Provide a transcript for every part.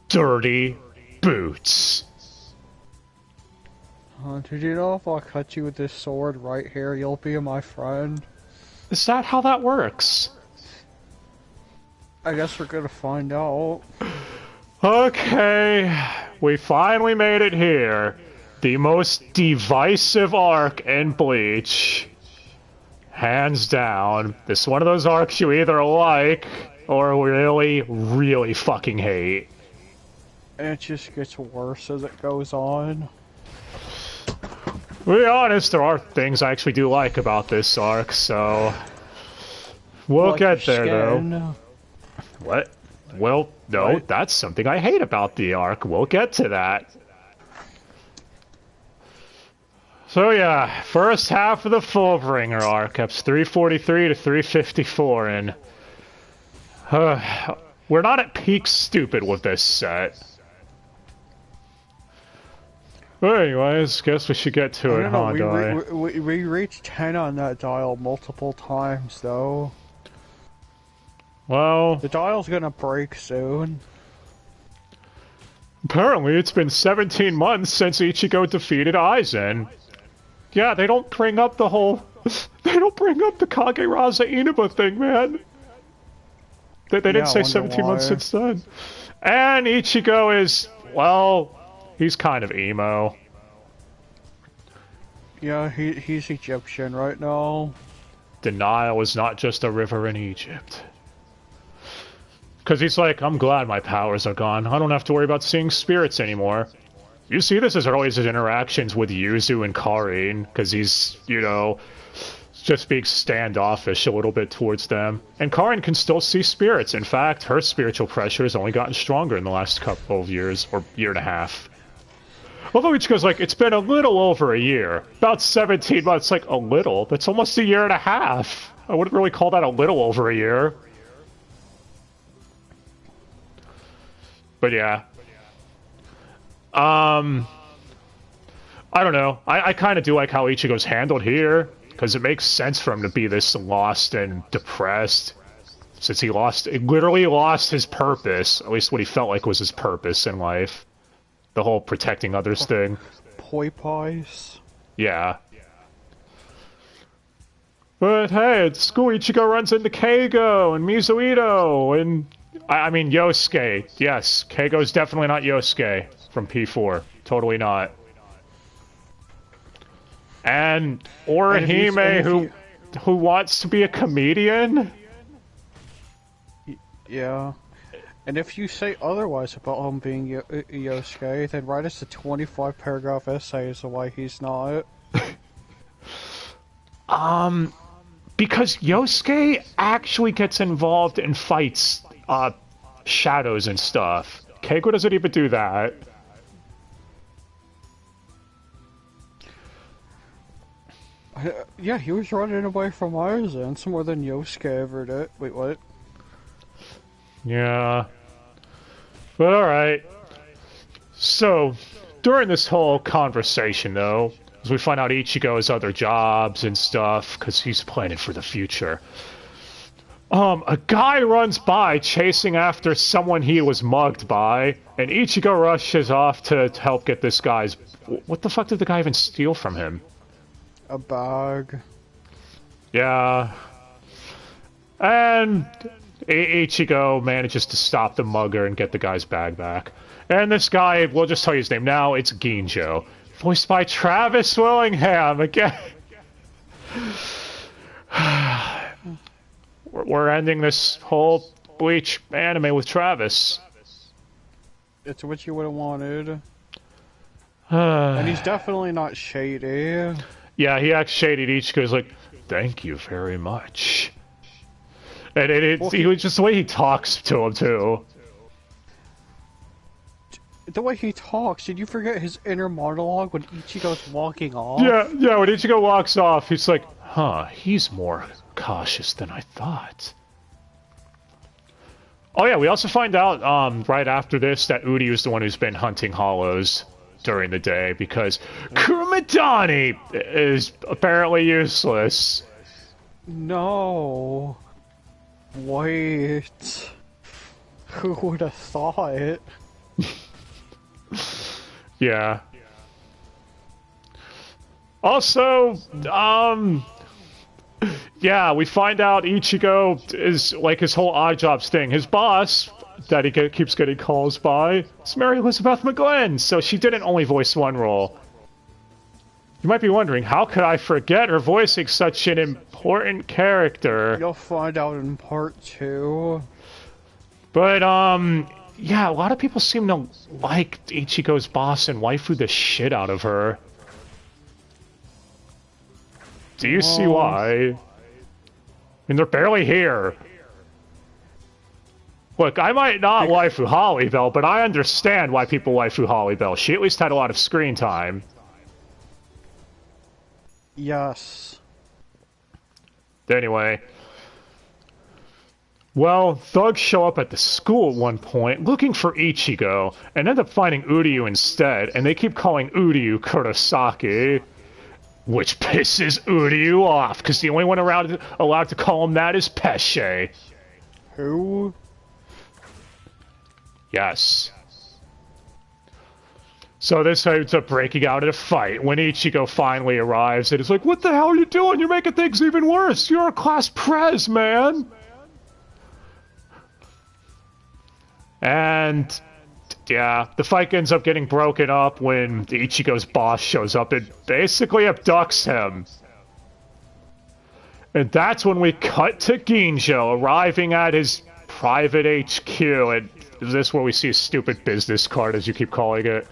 dirty boots. Did you know if I cut you with this sword right here, you'll be my friend? Is that how that works? I guess we're gonna find out. Okay, we finally made it here. The most divisive arc in Bleach. Hands down. This is one of those arcs you either like or really, really fucking hate. And it just gets worse as it goes on. To be honest, there are things I actually do like about this arc, so... We'll like get there, skin. though. What? Well, no, What? that's something I hate about the arc. We'll get to that. So yeah, first half of the Fullbringer arc, eps 343 to 354, and... we're not at peak stupid with this set. But anyways, guess we should get to it, huh, Dai? We reached 10 on that dial multiple times, though. Well... The dial's gonna break soon. Apparently, it's been 17 months since Ichigo defeated Aizen. Yeah, they don't bring up the whole... They don't bring up the Kageraza Inaba thing, man. They didn't say 17 months since then. And Ichigo is, well... He's kind of emo. Yeah, he's Egyptian right now. The Nile is not just a river in Egypt. Because he's like, I'm glad my powers are gone. I don't have to worry about seeing spirits anymore. You see this as early as his interactions with Yuzu and Karin, because he's, you know, just being standoffish a little bit towards them. And Karin can still see spirits. In fact, her spiritual pressure has only gotten stronger in the last couple of years, or year and a half. Although Ichigo's like, it's been a little over a year. About 17 months, like, a little? That's almost a year and a half. I wouldn't really call that a little over a year. But yeah. I don't know. I kind of do like how Ichigo's handled here, because it makes sense for him to be this lost and depressed. Since he literally lost his purpose, at least what he felt like was his purpose in life. The whole protecting others thing. Poi pies. Yeah. But hey, at school Ichigo runs into Keigo and Mizuito and... I mean, Yosuke. Yes, Keigo's definitely not Yosuke from P4. Totally not. And Orihime, who wants to be a comedian? Yeah. And if you say otherwise about him being Yosuke, then write us a 25-paragraph essay as to why he's not. Because Yosuke actually gets involved in fights, shadows and stuff. Keigo doesn't even do that. Yeah, he was running away from Aizen. It's more than Yosuke ever did. Wait, what? Yeah. But alright. So, during this whole conversation, though, as we find out Ichigo has other jobs and stuff, because he's planning for the future, a guy runs by chasing after someone he was mugged by, and Ichigo rushes off to help get this guy's... What the fuck did the guy even steal from him? A bag. Yeah. And... Ichigo manages to stop the mugger and get the guy's bag back. And this guy, we'll just tell you his name now, it's Ginjo. Voiced by Travis Willingham, again. We're ending this whole Bleach anime with Travis. It's what you would have wanted. And he's definitely not shady. Yeah, he acts shady. Ichigo's like, thank you very much. And he was just the way he talks to him, too. The way he talks, did you forget his inner monologue when Ichigo's walking off? Yeah, when Ichigo walks off, he's like, huh, he's more cautious than I thought. Oh yeah, we also find out, right after this, that Udi is the one who's been hunting hollows during the day, because Kumadani is apparently useless. No... Wait... Who would have thought it? Yeah. Also, yeah, we find out Ichigo is like his whole odd jobs thing. His boss that he keeps getting calls by is Mary Elizabeth McGlynn, so she didn't only voice one role. You might be wondering, how could I forget her voicing such an important character? You'll find out in part 2. But, yeah, a lot of people seem to like Ichigo's boss and waifu the shit out of her. Do you see why? I mean, they're barely here. Look, I might not waifu Hollybell, but I understand why people waifu Hollybell. She at least had a lot of screen time. Yes. Anyway. Well, thugs show up at the school at one point, looking for Ichigo, and end up finding Uryu instead, and they keep calling Uryu Kurosaki. Which pisses Uryu off, because the only one allowed to call him that is Pesce. Who? Yes. So this ends up breaking out in a fight when Ichigo finally arrives, and it's like, what the hell are you doing? You're making things even worse. You're a class prez, man. And yeah, the fight ends up getting broken up when Ichigo's boss shows up and basically abducts him. And that's when we cut to Ginjo arriving at his private HQ, and is this where we see a stupid business card, as you keep calling it?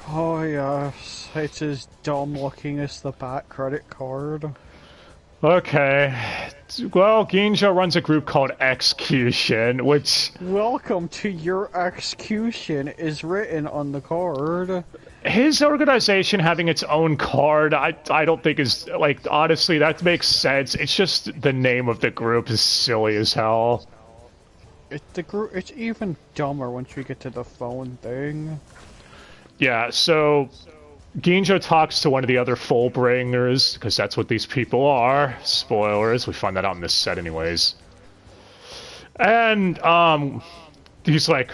Oh yes, it's as dumb looking as the back credit card. Okay. Well, Ginjo runs a group called Execution, which... Welcome to your execution is written on the card. His organization having its own card, I don't think is... Like, honestly, that makes sense. It's just the name of the group is silly as hell. It's even dumber once we get to the phone thing. Yeah, so... Ginjo talks to one of the other Fullbringers, because that's what these people are. Spoilers, we find that out in this set anyways. And, he's like,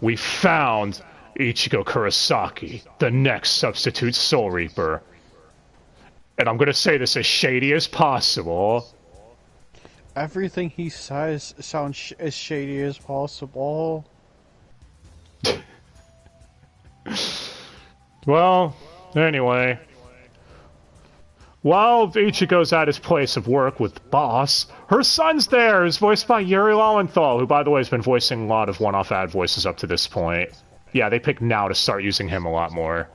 we found Ichigo Kurosaki, the next substitute Soul Reaper. And I'm gonna say this as shady as possible. Everything he says sounds as shady as possible. Well, anyway. While Ichigo's at his place of work with Boss, her son's there, who's voiced by Yuri Lowenthal, who, by the way, has been voicing a lot of one-off ad voices up to this point. Yeah, they picked now to start using him a lot more.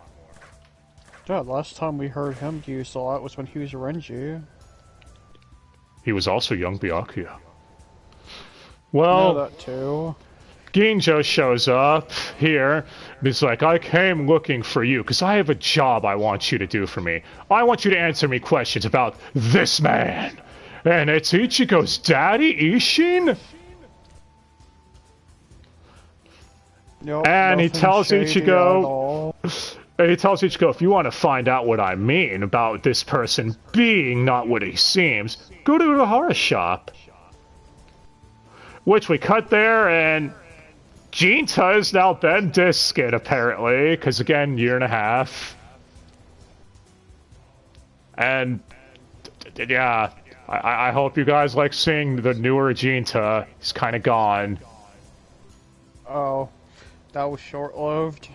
Yeah, last time we heard him used a lot was when he was Renji. He was also young Byakuya. Well, I know that too. Ginjo shows up here, and he's like, I came looking for you, because I have a job I want you to do for me. I want you to answer me questions about this man. And it's Ichigo's daddy, Ishin? Nope, and he tells Ichigo... if you want to find out what I mean about this person being not what he seems, go to the horror shop. Which we cut there, and... Jinta has now been Diskin, apparently, because again, 1.5 years. And, yeah, I hope you guys like seeing the newer Jinta. He's kind of gone. Oh, that was short-lived.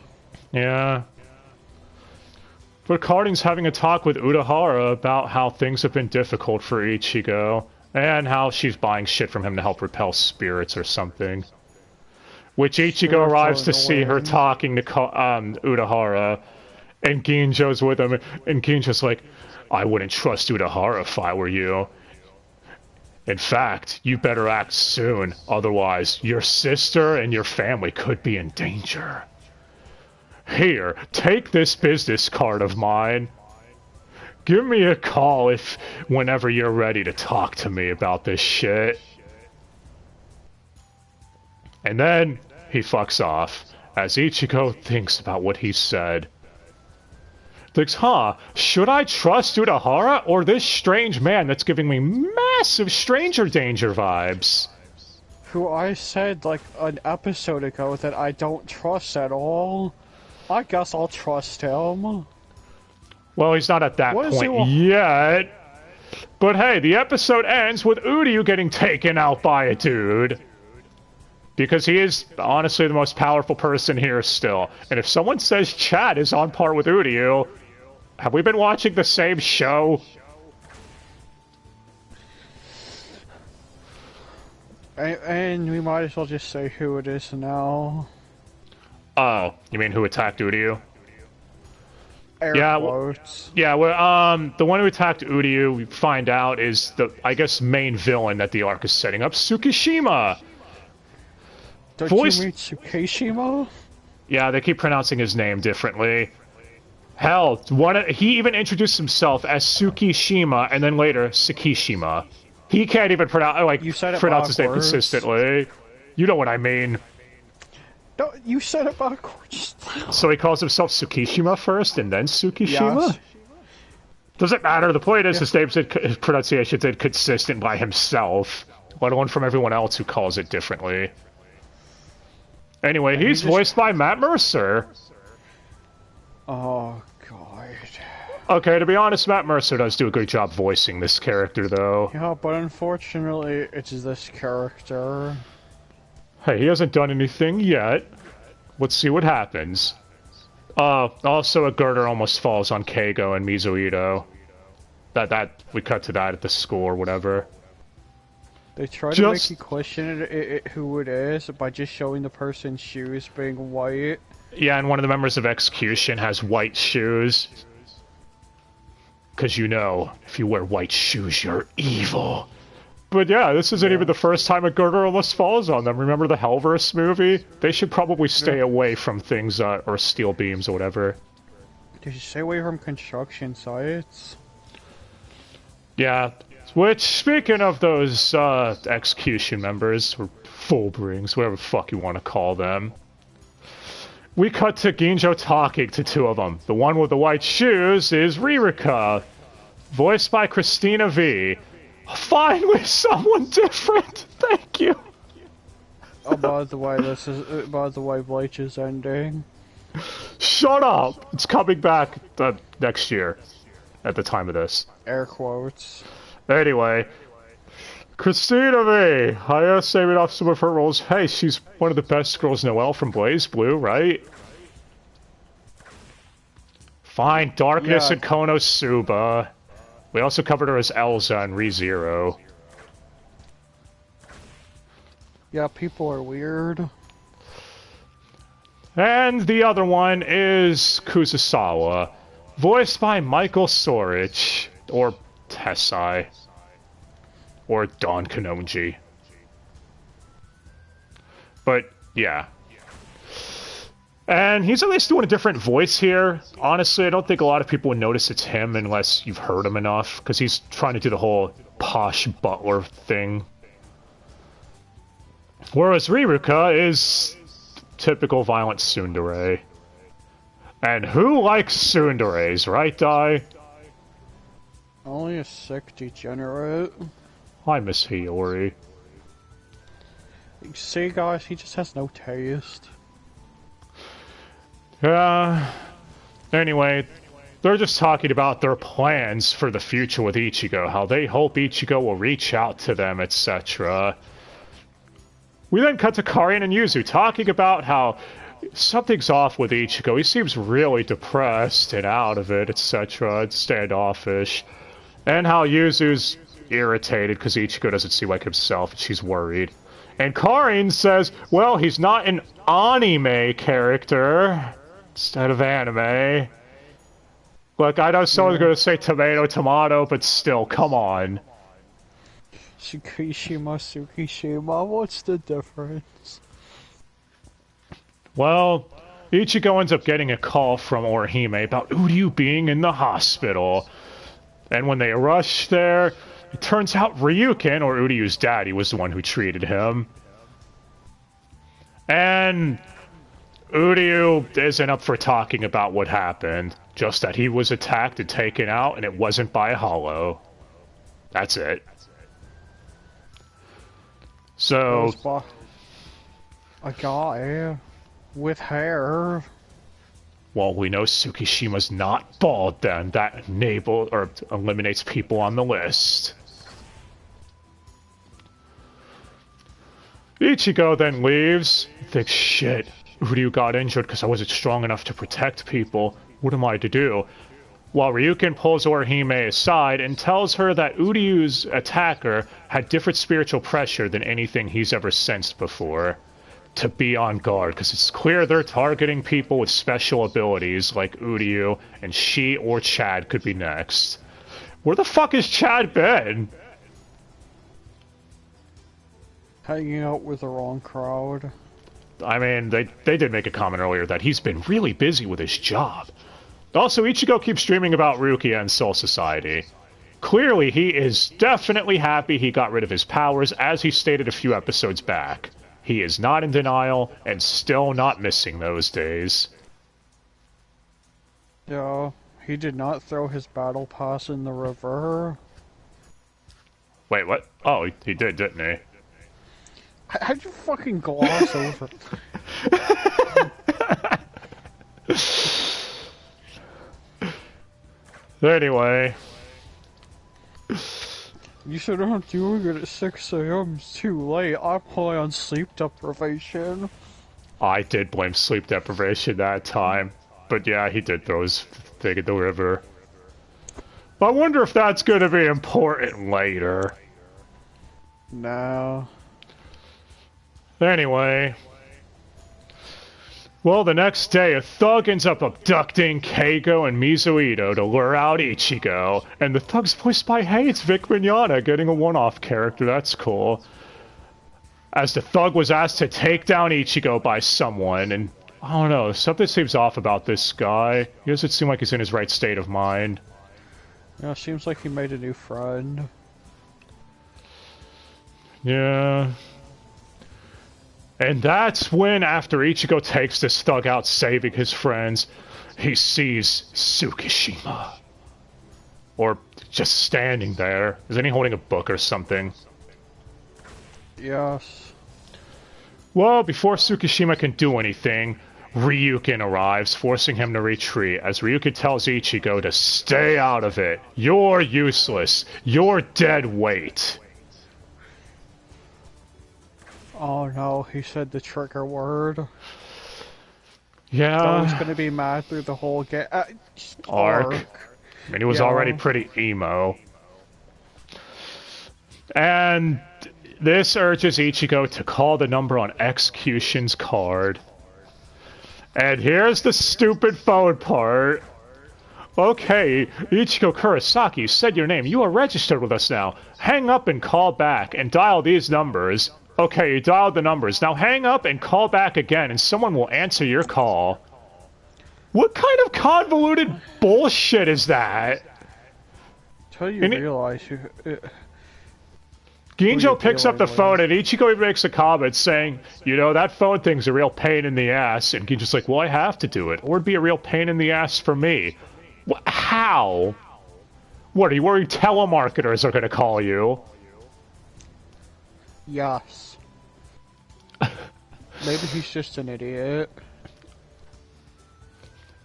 Yeah. But Carding's having a talk with Udahara about how things have been difficult for Ichigo, and how she's buying shit from him to help repel spirits or something. Which Ichigo arrives to see her talking to Udahara, and Ginjo's with him, and Ginjo's like, I wouldn't trust Udahara if I were you. In fact, you better act soon, otherwise your sister and your family could be in danger. Here, take this business card of mine. Give me a call whenever you're ready to talk to me about this shit. And then he fucks off, as Ichigo thinks about what he said. Thinks, should I trust Udahara or this strange man that's giving me massive stranger danger vibes? who I said like an episode ago that I don't trust at all. I guess I'll trust him. Well, he's not at that What is point yet. But hey, the episode ends with Uryu getting taken out by a dude. Because he is, honestly, the most powerful person here still. And if someone says Chad is on par with Uryu, have we been watching the same show? And we might as well just say who it is now. Oh, you mean who attacked Uryu? Air quotes. Well, the one who attacked Uryu, we find out, is the, I guess, main villain that the arc is setting up, Tsukishima. Don't you mean Tsukishima? Yeah, they keep pronouncing his name differently. Hell, he even introduced himself as Tsukishima, and then later, Tsukishima. He can't even pronounce his name consistently. You know what I mean. No, you said it backwards. So he calls himself Tsukishima first, and then Tsukishima? Yes. Doesn't matter. The point is, his pronunciation's inconsistent by himself, let alone from everyone else who calls it differently. Anyway, he's voiced by Matt Mercer. Oh, God. Okay, to be honest, Matt Mercer does do a good job voicing this character, though. Yeah, but unfortunately, it's this character. Hey, he hasn't done anything yet. Let's see what happens. Also, a girder almost falls on Keigo and Mizuito. We cut to that at the school or whatever. They try to make you question who it is by just showing the person's shoes being white. Yeah, and one of the members of Execution has white shoes. Because you know, if you wear white shoes, you're evil. But yeah, this isn't even the first time a girder almost falls on them. Remember the Hellverse movie? They should probably stay away from things, or steel beams or whatever. They should stay away from construction sites. Yeah, which, speaking of those, Execution members, or Fullbrings, whatever the fuck you want to call them, we cut to Ginjo talking to two of them. The one with the white shoes is Ririka, voiced by Christina V. Finally, someone different. Thank you. Oh, by the way, Bleach is ending. Shut up. It's coming back next year, at the time of this. Air quotes. Anyway, Christina V. I am saving off some of her roles. Hey, she's one of the best girls, Noelle from Blaze Blue, right? Fine, Darkness and Konosuba. We also covered her as Elza in ReZero. Yeah, people are weird. And the other one is Kuzusawa, voiced by Michael Sorich, or Tessai, or Don Kanonji. But, yeah. And he's at least doing a different voice here. Honestly, I don't think a lot of people would notice it's him unless you've heard him enough, because he's trying to do the whole posh butler thing. Whereas Ririka is typical violent tsundere. And who likes tsunderes, right, Dai? Only a sick degenerate. I miss Hiyori. See, guys, he just has no taste. Anyway, they're just talking about their plans for the future with Ichigo, how they hope Ichigo will reach out to them, etc. We then cut to Karin and Yuzu talking about how something's off with Ichigo. He seems really depressed and out of it, etc. It's standoffish. And how Yuzu's irritated because Ichigo doesn't seem like himself, and she's worried. And Karin says, well, he's not an anime character instead of anime. Look, I know someone's going to say tomato, tomato, but still, come on. Tsukishima, what's the difference? Well, Ichigo ends up getting a call from Orihime about Uryu being in the hospital. And when they rush there, it turns out Ryukin, or Uryu's daddy, was the one who treated him. And Uryu isn't up for talking about what happened, just that he was attacked and taken out, and it wasn't by a hollow. That's it. So, a guy with hair. well, we know Tsukishima's not bald then. That eliminates people on the list. Ichigo then leaves. Thinks, shit, Uryu got injured because I wasn't strong enough to protect people. What am I to do? While Ryukin pulls Orihime aside and tells her that Uryu's attacker had different spiritual pressure than anything he's ever sensed before. To be on guard, because it's clear they're targeting people with special abilities like Uryu, and she or Chad could be next. Where the fuck has Chad been? Hanging out with the wrong crowd. I mean, they did make a comment earlier that he's been really busy with his job. Also, Ichigo keeps dreaming about Rukia and Soul Society. Clearly, he is definitely happy he got rid of his powers, as he stated a few episodes back. He is not in denial, and still not missing those days. Yeah, he did not throw his battle pass in the river. Wait, what? Oh, he did, didn't he? How'd you fucking gloss over? Anyway. You said I'm doing it at 6 a.m. It's too late. I play on sleep deprivation. I did blame sleep deprivation that time. But yeah, he did throw his thing in the river. I wonder if that's gonna be important later. No. Anyway. Well, the next day, a thug ends up abducting Keigo and Mizuito to lure out Ichigo. And the thug's voiced by, hey, it's Vic Mignogna getting a one-off character. That's cool. As the thug was asked to take down Ichigo by someone, and I don't know, something seems off about this guy. He doesn't seem like he's in his right state of mind. Yeah, seems like he made a new friend. Yeah. And that's when, after Ichigo takes this thug out saving his friends, he sees Tsukishima. Or just standing there. Isn't he holding a book or something? Yes. Well, before Tsukishima can do anything, Ryukin arrives, forcing him to retreat, as Ryukin tells Ichigo to stay out of it. You're useless. You're dead weight. Oh no, he said the trigger word. Yeah. I was gonna be mad through the whole arc. I mean, he was already pretty emo. And this urges Ichigo to call the number on Execution's card. And here's the stupid phone part. Okay, Ichigo Kurosaki, said your name. You are registered with us now. Hang up and call back and dial these numbers. Okay, you dialed the numbers. Now hang up and call back again and someone will answer your call. What kind of convoluted bullshit is that? Till you realize Ginjo picks up the phone and Ichigo makes a comment saying, you know, that phone thing's a real pain in the ass. And Ginjo's like, well, I have to do it. Or it'd be a real pain in the ass for me. How? What, are you worried telemarketers are going to call you? Yes. Maybe he's just an idiot.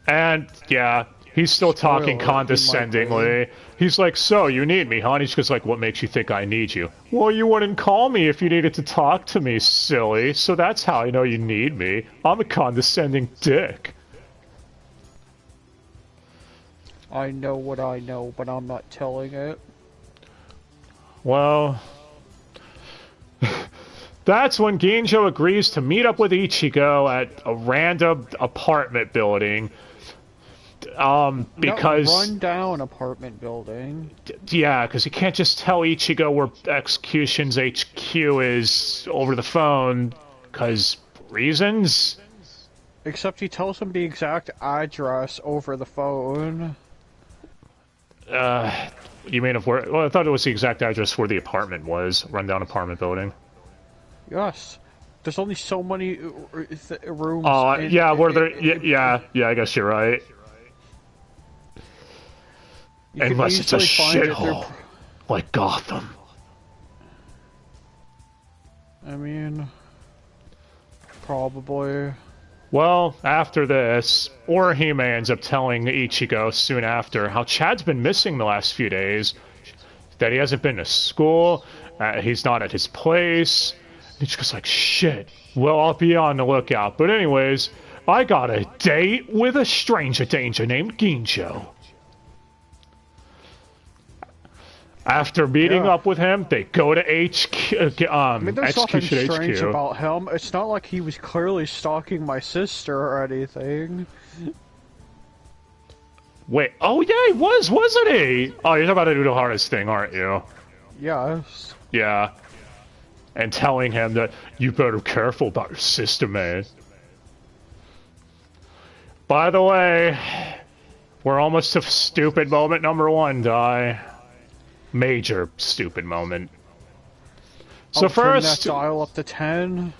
And, yeah, he's still talking condescendingly. He's like, so, you need me, huh? And he's just like, what makes you think I need you? Well, you wouldn't call me if you needed to talk to me, silly. So that's how I know you need me. I'm a condescending dick. I know what I know, but I'm not telling it. Well... That's when Ginjo agrees to meet up with Ichigo at a random apartment building. Because... run down apartment building. Yeah, because you can't just tell Ichigo where Execution's HQ is over the phone, because reasons? Except he tells him the exact address over the phone. You mean of where... Well, I thought it was the exact address where the apartment was. Rundown apartment building. Yes. There's only so many rooms. Yeah, where there... Yeah, I guess you're right. Unless it's a shithole, like Gotham. I mean, probably. Well, after this, Orihime ends up telling Ichigo soon after how Chad's been missing the last few days, that he hasn't been to school, he's not at his place. Ichigo's like, shit, well, I'll be on the lookout. But anyways, I got a date with a stranger danger named Ginjo. After meeting up with him, they go to HQ, I mean, there's nothing Execution strange HQ. about him. It's not like he was clearly stalking my sister or anything. Wait, oh yeah, he was, wasn't he? Oh, you're about to do the hardest thing, aren't you? Yes. Yeah. And telling him that you better be careful about your sister, man. By the way, we're almost to stupid moment number 1, Dai. Major stupid moment. So first, that dial up to 10.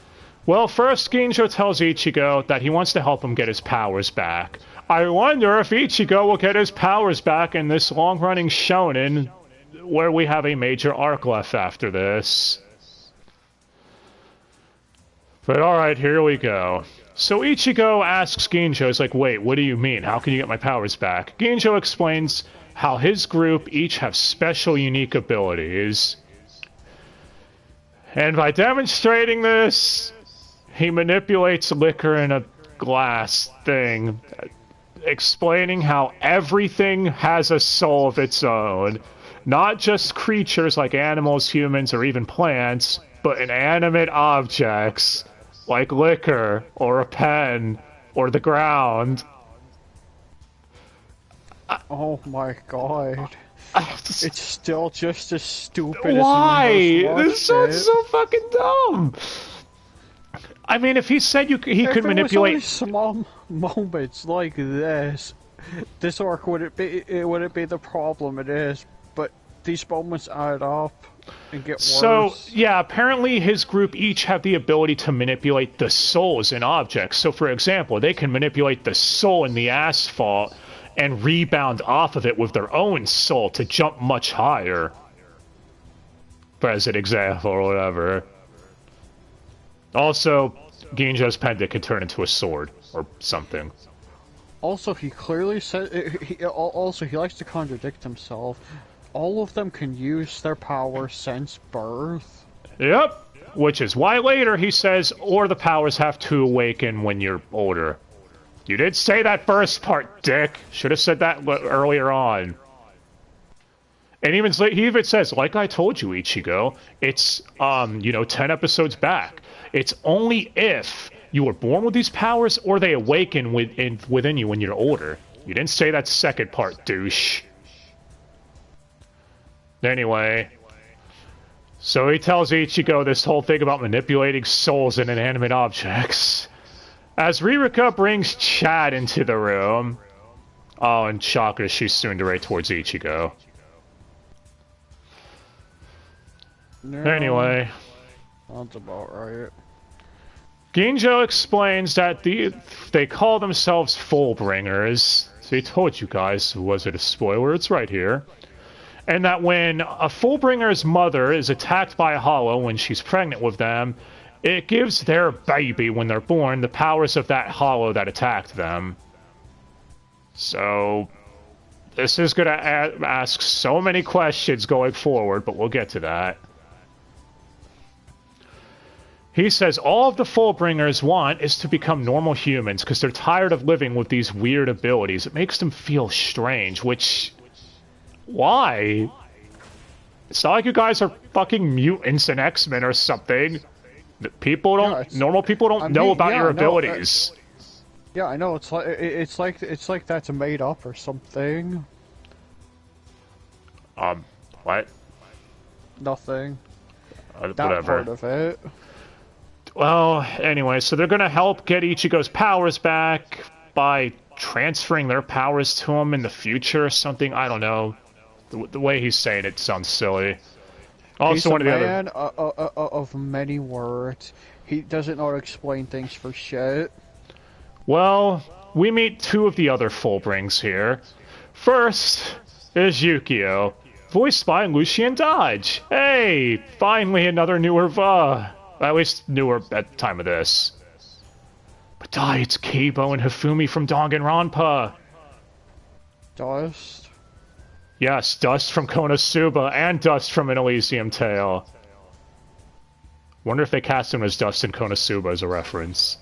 well, first Ginjo tells Ichigo that he wants to help him get his powers back. I wonder if Ichigo will get his powers back in this long-running shonen, where we have a major arc left after this. But alright, here we go. So Ichigo asks Ginjo, he's like, wait, what do you mean? How can you get my powers back? Ginjo explains how his group each have special, unique abilities. And by demonstrating this, he manipulates liquor in a glass thing, explaining how everything has a soul of its own. Not just creatures like animals, humans, or even plants, but inanimate objects like liquor, or a pen, or the ground. Oh my god. It's still just as stupid Why? as when This sounds so fucking dumb. I mean, if he said he could manipulate... If there was only small moments like this arc wouldn't be the problem it is, but these moments add up and get worse. So, yeah, apparently his group each have the ability to manipulate the souls in objects. So, for example, they can manipulate the soul in the asphalt and rebound off of it with their own soul to jump much higher. As an example, or whatever. Also, Ginjo's pendant can turn into a sword, or something. Also, he clearly said... he likes to contradict himself. All of them can use their power since birth. Yep. Which is why later he says, or the powers have to awaken when you're older. You did say that first part, dick. Should have said that earlier on. And he even says, like I told you, Ichigo, it's, 10 episodes back. It's only if you were born with these powers or they awaken within you when you're older. You didn't say that second part, douche. Anyway, so he tells Ichigo this whole thing about manipulating souls in inanimate objects. As Ririka brings Chad into the room... Oh, and shocker, she's tsundere towards Ichigo. No, anyway... That's about right. Ginjo explains that they call themselves Fullbringers. So he told you guys, was it a spoiler? It's right here. And that when a Fullbringer's mother is attacked by a hollow when she's pregnant with them, it gives their baby, when they're born, the powers of that hollow that attacked them. So, this is gonna ask so many questions going forward, but we'll get to that. He says all of the Fullbringers want is to become normal humans because they're tired of living with these weird abilities. It makes them feel strange, which... Why? It's not like you guys are fucking mutants and X-Men or something. People don't... normal people don't know about your abilities. Yeah, I know. It's like that's made up or something. What? Nothing. That whatever. part of it. Well, anyway, so they're gonna help get Ichigo's powers back by transferring their powers to him in the future or something. I don't know. The way he's saying it sounds silly. Also, he's one a of the man of many words. He doesn't know how to explain things for shit. Well, we meet two of the other Fullbrings here. First is Yukio, voiced by Lucien Dodge. Hey, finally another newer Va. At least newer at the time of this. But it's Kibo and Hifumi from Danganronpa. Dust? Yes, Dust from Konosuba and Dust from An Elysium Tale. Wonder if they cast him as Dust in Konosuba as a reference.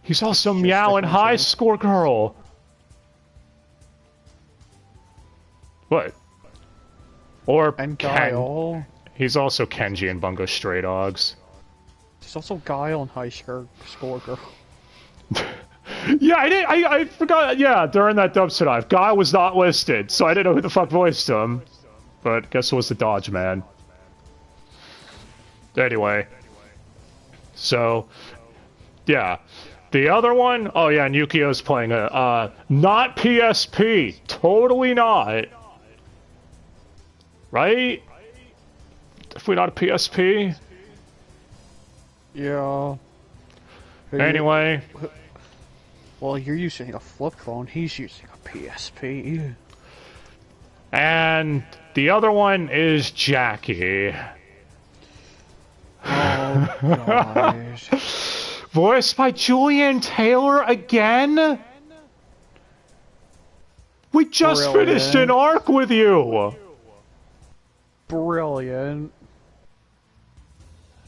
He's also Meow and High Score Girl. What? Or and Ken. Guile. He's also Kenji in Bungo Stray Dogs. There's also Guile and High Score Girl. Yeah, I forgot. Yeah, during that Dubster dive, Guy was not listed, so I didn't know who the fuck voiced him. But guess it was the Dodge Man. Anyway, so yeah, the other one. Oh yeah, and Yukio's playing a not PSP, totally not. Right? If we're not a PSP. Yeah. Anyway. Well, you're using a flip phone, he's using a PSP. And the other one is Jackie. Oh, God. Voiced by Julianne Taylor again? We just finished an arc with you! Brilliant.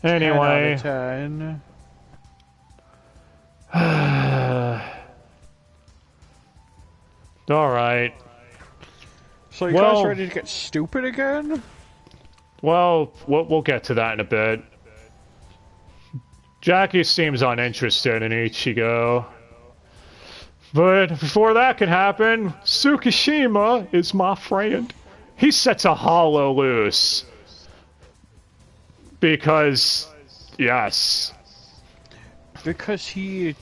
Anyway. 10 out of 10. Alright. So you guys ready to get stupid again? Well, we'll get to that in a bit. Jackie seems uninterested in Ichigo. But before that can happen, Tsukishima is my friend. He sets a hollow loose. Because, yes. Because he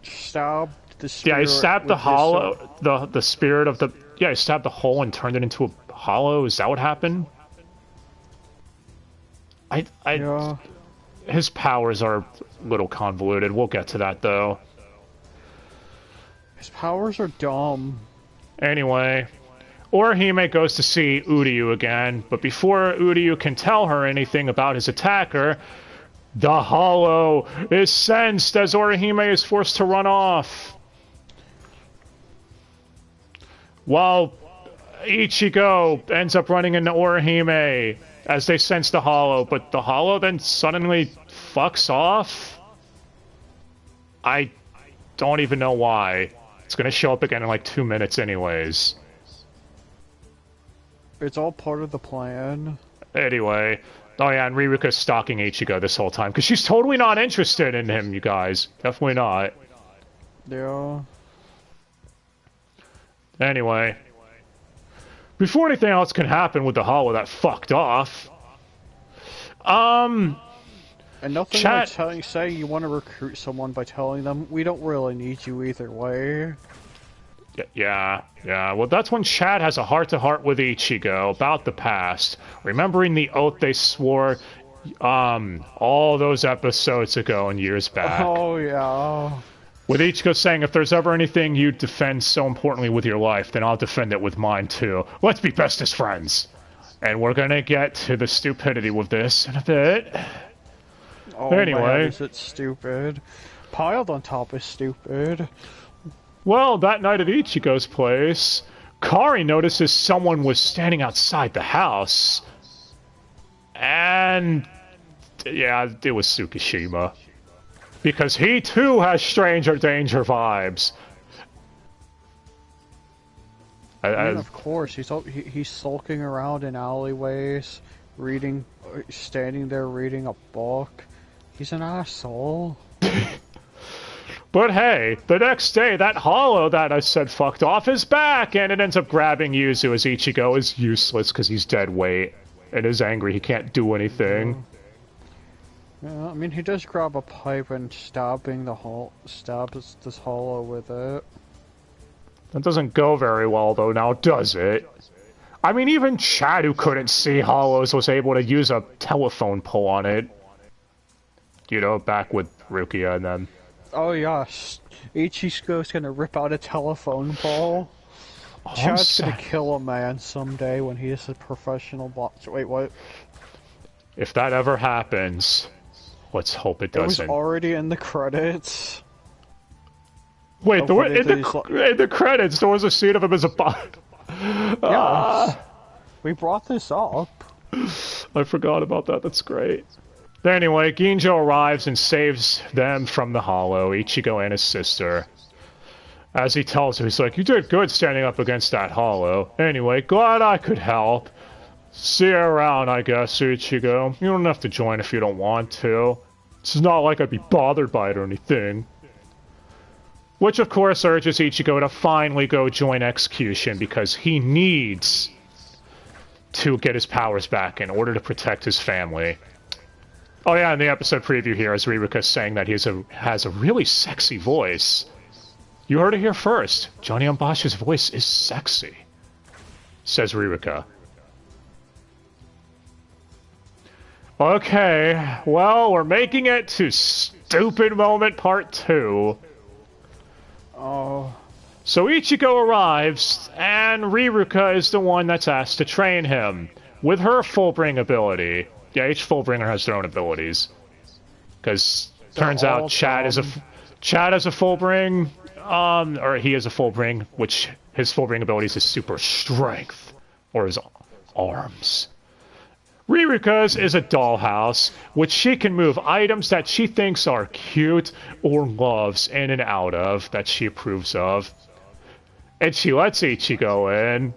stabbed the spirit. Yeah, he stabbed the hollow, the spirit of the... Yeah, he stabbed the hole and turned it into a hollow. Is that what happened? Yeah. His powers are a little convoluted. We'll get to that, though. His powers are dumb. Anyway, Orihime goes to see Uryu again, but before Uryu can tell her anything about his attacker, the hollow is sensed as Orihime is forced to run off. While Ichigo ends up running into Orihime as they sense the hollow, but the hollow then suddenly fucks off. I don't even know why. It's gonna show up again in like 2 minutes anyways. It's all part of the plan. Anyway. Oh yeah, and Riruka's stalking Ichigo this whole time, because she's totally not interested in him, you guys. Definitely not. Yeah. Anyway. Before anything else can happen with the hollow that fucked off, and nothing like say you want to recruit someone by telling them, we don't really need you either way. Yeah. Well, that's when Chad has a heart-to-heart with Ichigo about the past, remembering the oath they swore all those episodes ago and years back. Oh, yeah. With Ichigo saying, if there's ever anything you defend so importantly with your life, then I'll defend it with mine too. Let's be bestest friends. And we're gonna get to the stupidity with this in a bit. Oh, anyway. Man, is it stupid? Piled on top is stupid. Well, that night at Ichigo's place, Kari notices someone was standing outside the house. And... yeah, it was Tsukishima. Because he too has stranger danger vibes. I mean, of course, he's sulking around in alleyways, standing there reading a book. He's an asshole. But hey, the next day, that hollow that I said fucked off is back, and it ends up grabbing Yuzu as Ichigo is useless because he's dead weight and is angry he can't do anything. Yeah, I mean, he does grab a pipe and stabs this hollow with it. That doesn't go very well, though, now does it? I mean, even Chad, who couldn't see hollows, was able to use a telephone pole on it. You know, back with Rukia and them. Oh, yes. Ichigo's gonna rip out a telephone pole. Oh, Chad's gonna kill a man someday when he is a professional boxer. Wait, what? If that ever happens... Let's hope it It was doesn't. already in the credits. Wait, in Hopefully the credits, there was a scene of him as a bot. Yes. We brought this up. I forgot about that. That's great. Anyway, Ginjo arrives and saves them from the hollow, Ichigo and his sister. As he tells her, he's like, you did good standing up against that hollow. Anyway, glad I could help. See you around, I guess, Ichigo. You don't have to join if you don't want to. It's not like I'd be bothered by it or anything. Which, of course, urges Ichigo to finally go join Execution because he needs to get his powers back in order to protect his family. Oh yeah, in the episode preview here is Ririka saying that he has a really sexy voice. You heard it here first. Johnny Ambashi's voice is sexy, says Ririka. Okay, well, we're making it to Stupid Moment Part 2. Oh. So Ichigo arrives, and Ririka is the one that's asked to train him with her Fullbring ability. Yeah, each Fullbringer has their own abilities. Because turns out Chad is a Fullbring, or he is a Fullbring, which his Fullbring abilities is Super Strength, or his arms. Ririka's is a dollhouse, which she can move items that she thinks are cute or loves in and out of, that she approves of. And she lets Ichigo in.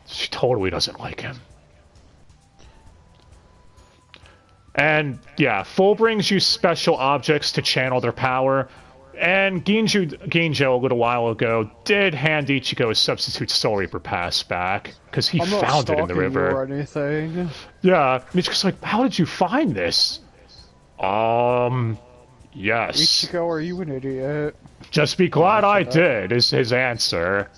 She totally doesn't like him. And, yeah, Fullbrings use special objects to channel their power. And Ginjo, a little while ago, did hand Ichigo his substitute Soul Reaper pass back. Because he found it in the river. Or anything. Yeah, Ichigo's like, how did you find this? Yes. Ichigo, are you an idiot? Just be glad I did, is his answer.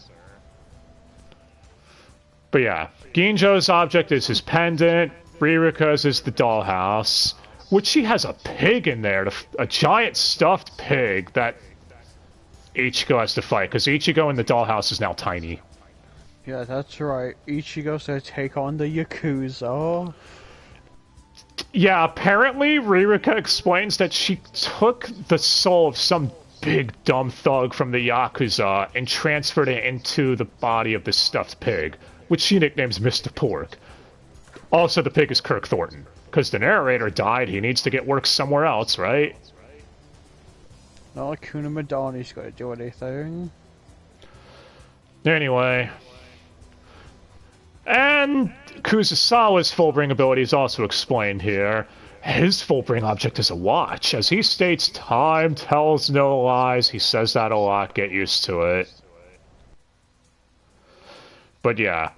But yeah, Ginjo's object is his pendant, Ririka's is the dollhouse, which she has a pig in there, a giant stuffed pig that Ichigo has to fight, because Ichigo in the dollhouse is now tiny. Yeah, that's right. Ichigo's gonna take on the Yakuza. Yeah, apparently Ririka explains that she took the soul of some big dumb thug from the Yakuza and transferred it into the body of this stuffed pig, which she nicknames Mr. Pork. Also, the pig is Kirk Thornton, because the narrator died, he needs to get work somewhere else, right? Not like Kuna Madani's gonna do anything. Anyway. And Kuzasawa's Fullbring ability is also explained here. His Fullbring object is a watch. As he states, time tells no lies. He says that a lot, get used to it. But yeah.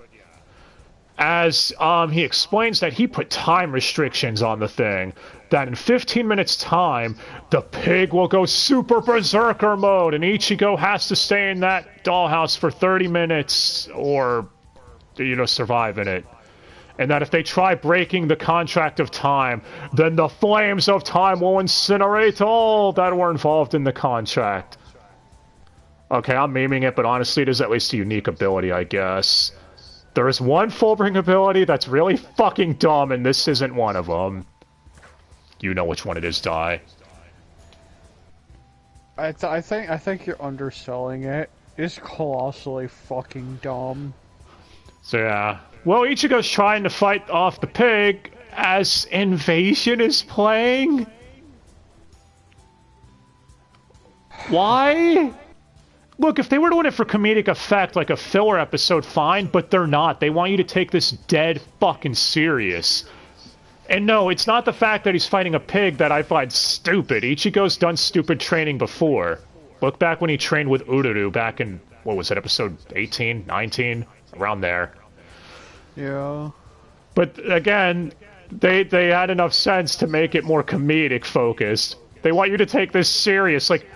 As he explains that he put time restrictions on the thing, that in 15 minutes time, the pig will go super berserker mode, and Ichigo has to stay in that dollhouse for 30 minutes, or, you know, survive in it. And that if they try breaking the contract of time, then the flames of time will incinerate all that were involved in the contract. Okay, I'm memeing it, but honestly, it is at least a unique ability, I guess. There is one Fullbring ability that's really fucking dumb, and this isn't one of them. You know which one it is, Dai. I think you're underselling it. It's colossally fucking dumb. So yeah. Well, Ichigo's trying to fight off the pig as Invasion is playing. Why? Look, if they were doing it for comedic effect, like a filler episode, fine, but they're not. They want you to take this dead fucking serious. And no, it's not the fact that he's fighting a pig that I find stupid. Ichigo's done stupid training before. Look back when he trained with Ururu back in, what was it, episode 18, 19? Around there. Yeah. But again, they had enough sense to make it more comedic focused. They want you to take this serious, like...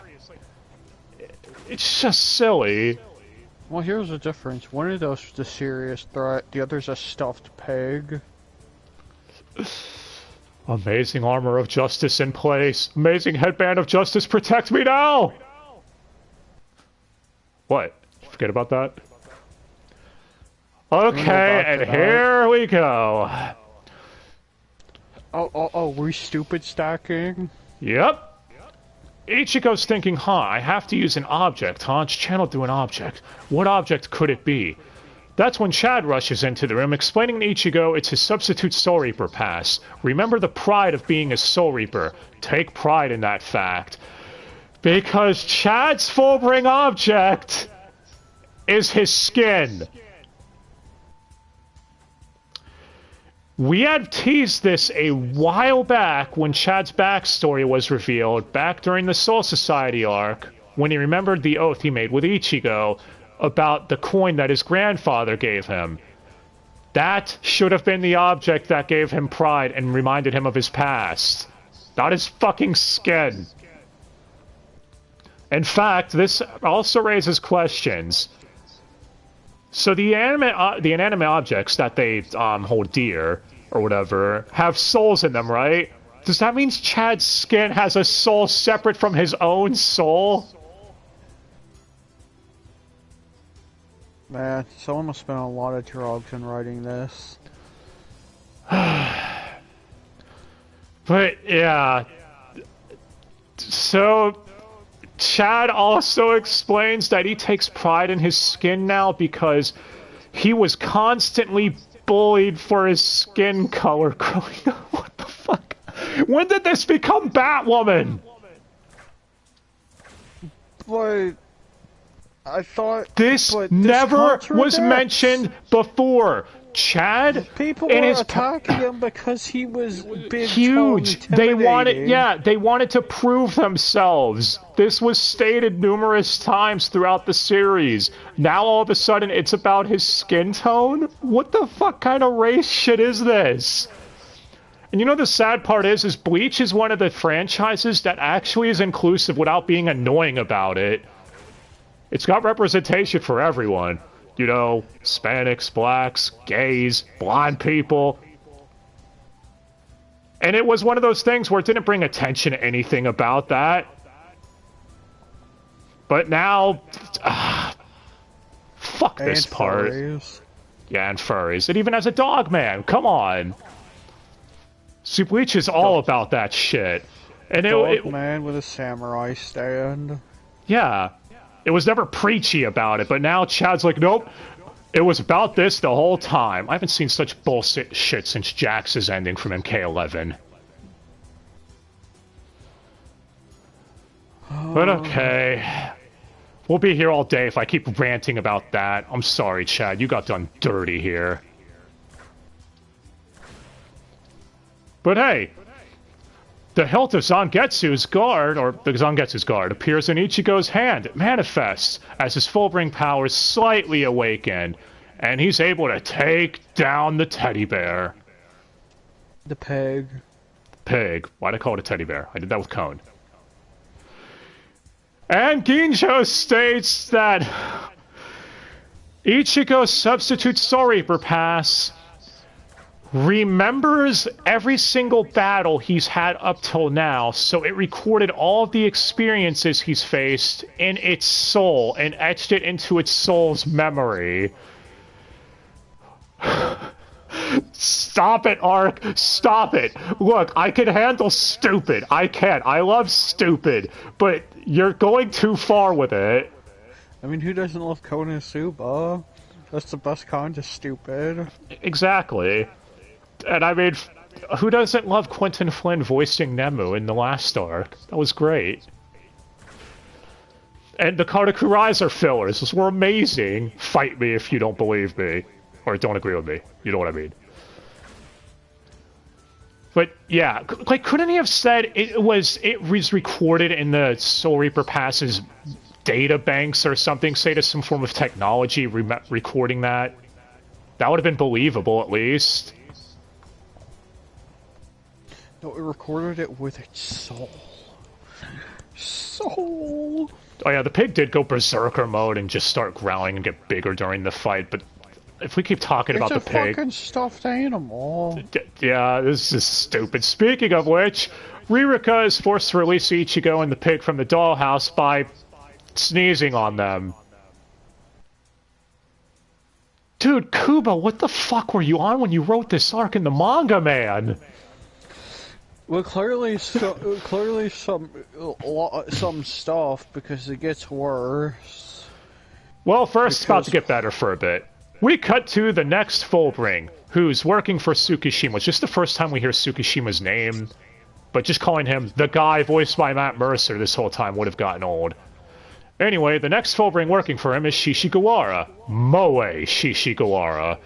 It's just silly. Well, here's the difference. One of those is a serious threat, the other's a stuffed pig. Amazing armor of justice in place. Amazing headband of justice, protect me now! What? Forget about that? Okay, and here we go. Oh, we're stupid stacking? Yep. Ichigo's thinking, I have to use an object, It's channeled through an object. What object could it be? That's when Chad rushes into the room, explaining to Ichigo it's his substitute Soul Reaper pass. Remember the pride of being a Soul Reaper. Take pride in that fact. Because Chad's Fullbring object is his skin. We had teased this a while back when Chad's backstory was revealed, back during the Soul Society arc, when he remembered the oath he made with Ichigo about the coin that his grandfather gave him. That should have been the object that gave him pride and reminded him of his past. Not his fucking skin. In fact, this also raises questions. So the inanimate objects that they hold dear, or whatever, have souls in them, right? Does that mean Chad's skin has a soul separate from his own soul? Man, someone must spend a lot of drugs in writing this. But, yeah. So, Chad also explains that he takes pride in his skin now because he was constantly bullied for his skin color growing up. What the fuck? When did this become Batwoman? But I thought this never was mentioned before. Chad, people were attacking him because he was big, huge. They wanted to prove themselves. This was stated numerous times throughout the series. Now all of a sudden it's about his skin tone? What the fuck kind of race shit is this? And you know the sad part is Bleach is one of the franchises that actually is inclusive without being annoying about it. It's got representation for everyone. You know, Hispanics, blacks, gays, blonde people. And it was one of those things where it didn't bring attention to anything about that. But now... fuck this part. Furries. Yeah, and furries. It even has a dog man. Come on. See, Bleach is all about that shit. And dog man with a samurai stand. Yeah. It was never preachy about it, but now Chad's like, nope, it was about this the whole time. I haven't seen such bullshit shit since Jax's ending from MK11. But okay. We'll be here all day if I keep ranting about that. I'm sorry, Chad, you got done dirty here. But hey, the hilt of Zangetsu's guard, or the Zangetsu's guard, appears in Ichigo's hand. It manifests as his Fullbring powers slightly awaken, and he's able to take down the teddy bear. The pig. Pig. Why'd I call it a teddy bear? I did that with Cone. And Ginjo states that Ichigo's substitute Soul Reaper pass remembers every single battle he's had up till now, so it recorded all of the experiences he's faced in its soul and etched it into its soul's memory. Stop it, Ark. Stop it. Look, I can handle stupid. I can. I love stupid. But you're going too far with it. I mean, who doesn't love Konosuba? That's the best kind of stupid. Exactly. And I mean, who doesn't love Quentin Flynn voicing Nemu in the last arc? That was great. And the Katakurizer fillers, those were amazing. Fight me if you don't believe me. Or don't agree with me. You know what I mean. But yeah, like, couldn't he have said it was recorded in the Soul Reaper Pass's data banks or something? Say to some form of technology recording that? That would have been believable, at least. No, it recorded it with its soul. Soul! Oh yeah, the pig did go berserker mode and just start growling and get bigger during the fight, but if we keep talking about the pig... It's a fucking stuffed animal. Yeah, this is stupid. Speaking of which, Ririka is forced to release Ichigo and the pig from the dollhouse by sneezing on them. Dude, Kubo, what the fuck were you on when you wrote this arc in the manga, man? Well, clearly some stuff because it gets worse. Well, first, it's about to get better for a bit. We cut to the next Fullbring, who's working for Tsukishima. It's just the first time we hear Tsukishima's name, but just calling him the guy voiced by Matt Mercer this whole time would have gotten old. Anyway, the next Fullbring working for him is Shishigawara. Moe Shishigawara.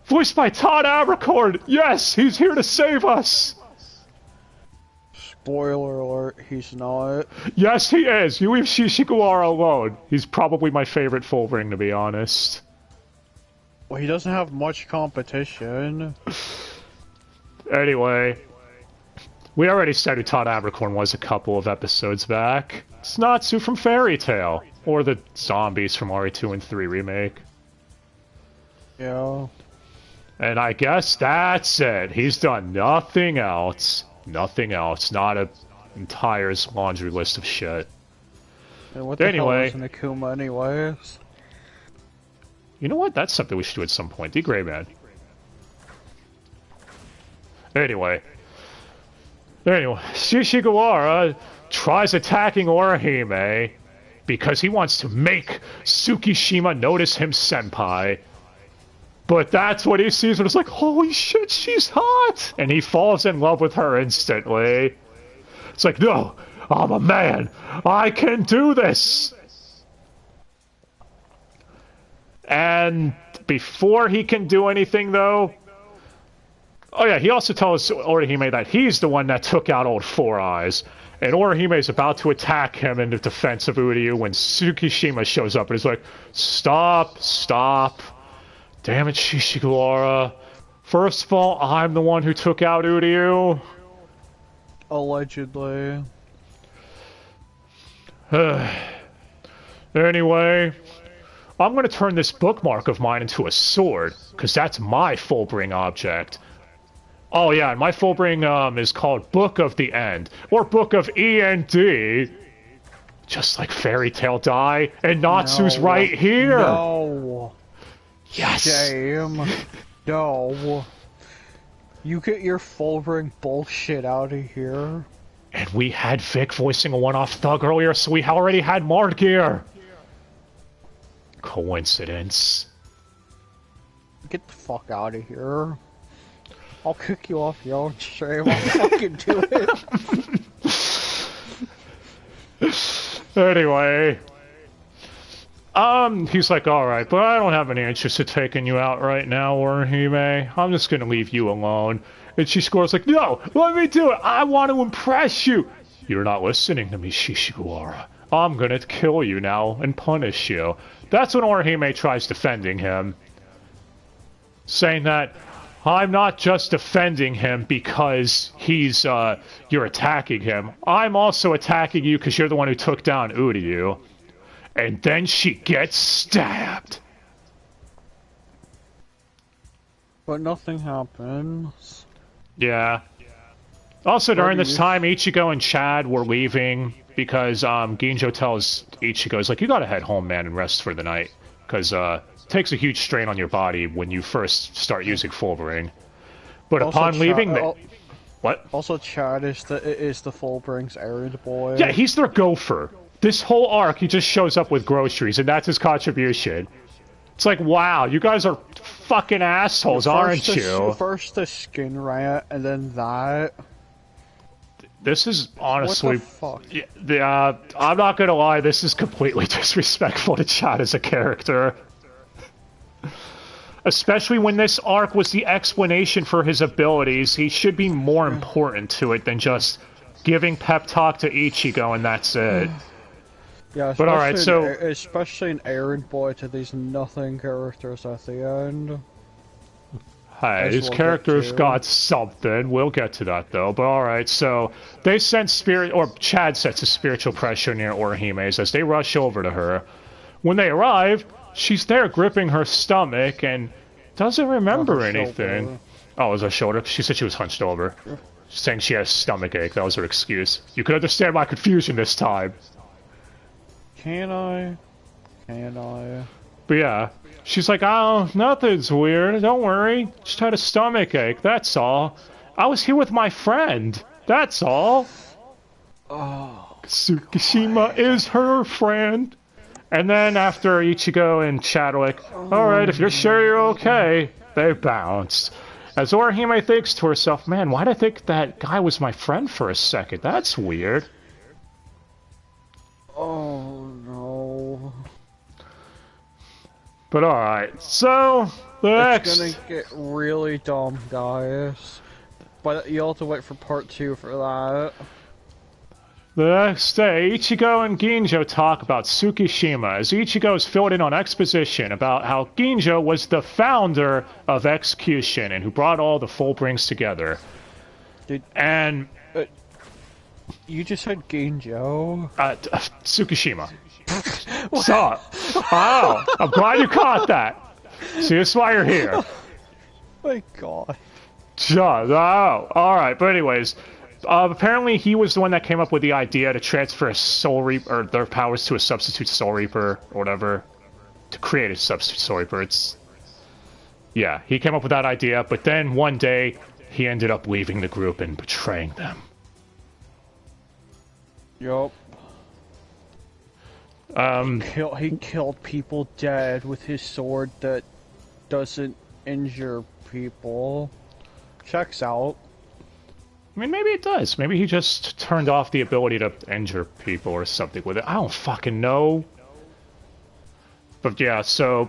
Voiced by Todd Abercorn! Yes, he's here to save us! Spoiler alert, he's not. Yes, he is! You leave Shishigawara alone. He's probably my favorite Fullbring, to be honest. Well, he doesn't have much competition. Anyway, we already said who Todd Abercorn was a couple of episodes back. It's Natsu from Fairy Tail, or the zombies from RE2 and 3 remake. Yeah. And I guess that's it. He's done nothing else. Nothing else. Not an entire laundry list of shit. And what the hell is an Akuma anyways? You know what? That's something we should do at some point. The Gray Man. Anyway, Shishigawara tries attacking Orihime because he wants to make Tsukishima notice him senpai. But that's what he sees when it's like, holy shit, she's hot! And he falls in love with her instantly. It's like, no, I'm a man. I can do this! And before he can do anything, though... Oh yeah, he also tells Orihime that he's the one that took out old Four Eyes. And Orihime is about to attack him in the defense of Uryu when Tsukishima shows up and is like, stop, stop. Damn it, Shishigawara. First of all, I'm the one who took out Uryu. Allegedly. Anyway, I'm going to turn this bookmark of mine into a sword, because that's my Fullbring object. Oh yeah, and my Fullbring is called Book of the End, or Book of E&D. Just like Fairy Tail Dai, and Natsu's right here! No! Yes! Damn. No. You get your Fullbring bullshit out of here. And we had Vic voicing a one-off thug earlier, so we already had Mard gear! Coincidence. Get the fuck out of here. I'll kick you off your own stream. I'll fucking do it. Anyway. He's like, alright, but I don't have any interest in taking you out right now, Orihime. I'm just gonna leave you alone. And Shishigawara's like, no, let me do it. I want to impress you. You're not listening to me, Shishigawara. I'm gonna kill you now and punish you. That's when Orihime tries defending him. Saying that, I'm not just defending him because he's, you're attacking him. I'm also attacking you because you're the one who took down Uryu. And then she gets stabbed. But nothing happens. Yeah. Also, during this time, Ichigo and Chad were leaving because Ginjo tells Ichigo, he's like, you gotta head home, man, and rest for the night. Because it takes a huge strain on your body when you first start using Fullbring. But also upon leaving... What? Also, Chad is the Fullbring's errand boy. Yeah, he's their gopher. This whole arc, he just shows up with groceries, and that's his contribution. It's like, wow, you guys are fucking assholes, aren't you? First the skin riot, and then that. This is honestly... What the fuck? I'm not gonna lie, this is completely disrespectful to Chad as a character. Especially when this arc was the explanation for his abilities, he should be more important to it than just giving pep talk to Ichigo and that's it. Yeah, but alright, so... Especially an errand boy to these nothing characters at the end. Hey, these characters got something. We'll get to that, though. But alright, so... They sense Chad sets a spiritual pressure near Orihime's as they rush over to her. When they arrive, she's there gripping her stomach and doesn't remember anything. Shoulder. Oh, it was her shoulder? She said she was hunched over. Saying she has stomach ache. That was her excuse. You could understand my confusion this time. Can I? Can I? But yeah, she's like, oh, nothing's weird. Don't worry. Just had a stomach ache, that's all. I was here with my friend. That's all. Oh. Tsukishima is her friend. And then after Ichigo and Chad are like, alright, if you're sure you're okay, they bounced. As Orihime thinks to herself, man, why'd I think that guy was my friend for a second? That's weird. Oh no. But alright, so It's gonna get really dumb, guys. But you'll have to wait for part 2 for that. The next day, Ichigo and Ginjo talk about Tsukishima as Ichigo is filled in on exposition about how Ginjo was the founder of Execution and who brought all the Fullbrings together. You just said Ginjo? Tsukishima. So, oh, I'm glad you caught that. See, that's why you're here. Oh my god. Oh, alright, but anyways, apparently he was the one that came up with the idea to transfer a Soul Reaper, or their powers to a substitute Soul Reaper, or whatever, to create a substitute Soul Reaper. Yeah, he came up with that idea, but then one day, he ended up leaving the group and betraying them. Yup. He killed people dead with his sword that doesn't injure people. Checks out. I mean, maybe it does. Maybe he just turned off the ability to injure people or something with it. I don't fucking know. But yeah, so...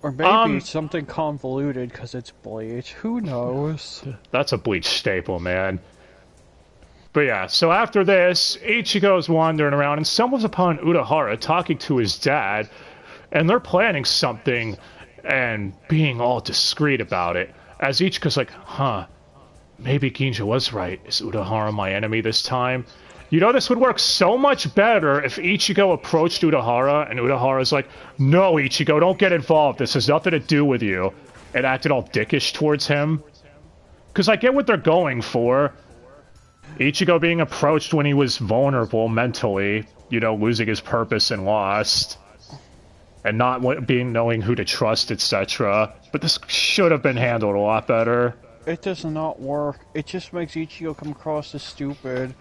Or maybe something convoluted because it's Bleach. Who knows? That's a Bleach staple, man. But yeah, so after this, Ichigo's wandering around and stumbles upon Urahara talking to his dad, and they're planning something and being all discreet about it. As Ichigo's like, huh, maybe Ginjo was right. Is Urahara my enemy this time? You know, this would work so much better if Ichigo approached Urahara, and Urahara's like, no, Ichigo, don't get involved. This has nothing to do with you. And acted all dickish towards him. Because I get what they're going for. Ichigo being approached when he was vulnerable mentally, you know, losing his purpose and lost, and not knowing who to trust, etc. But this should have been handled a lot better. It does not work. It just makes Ichigo come across as stupid,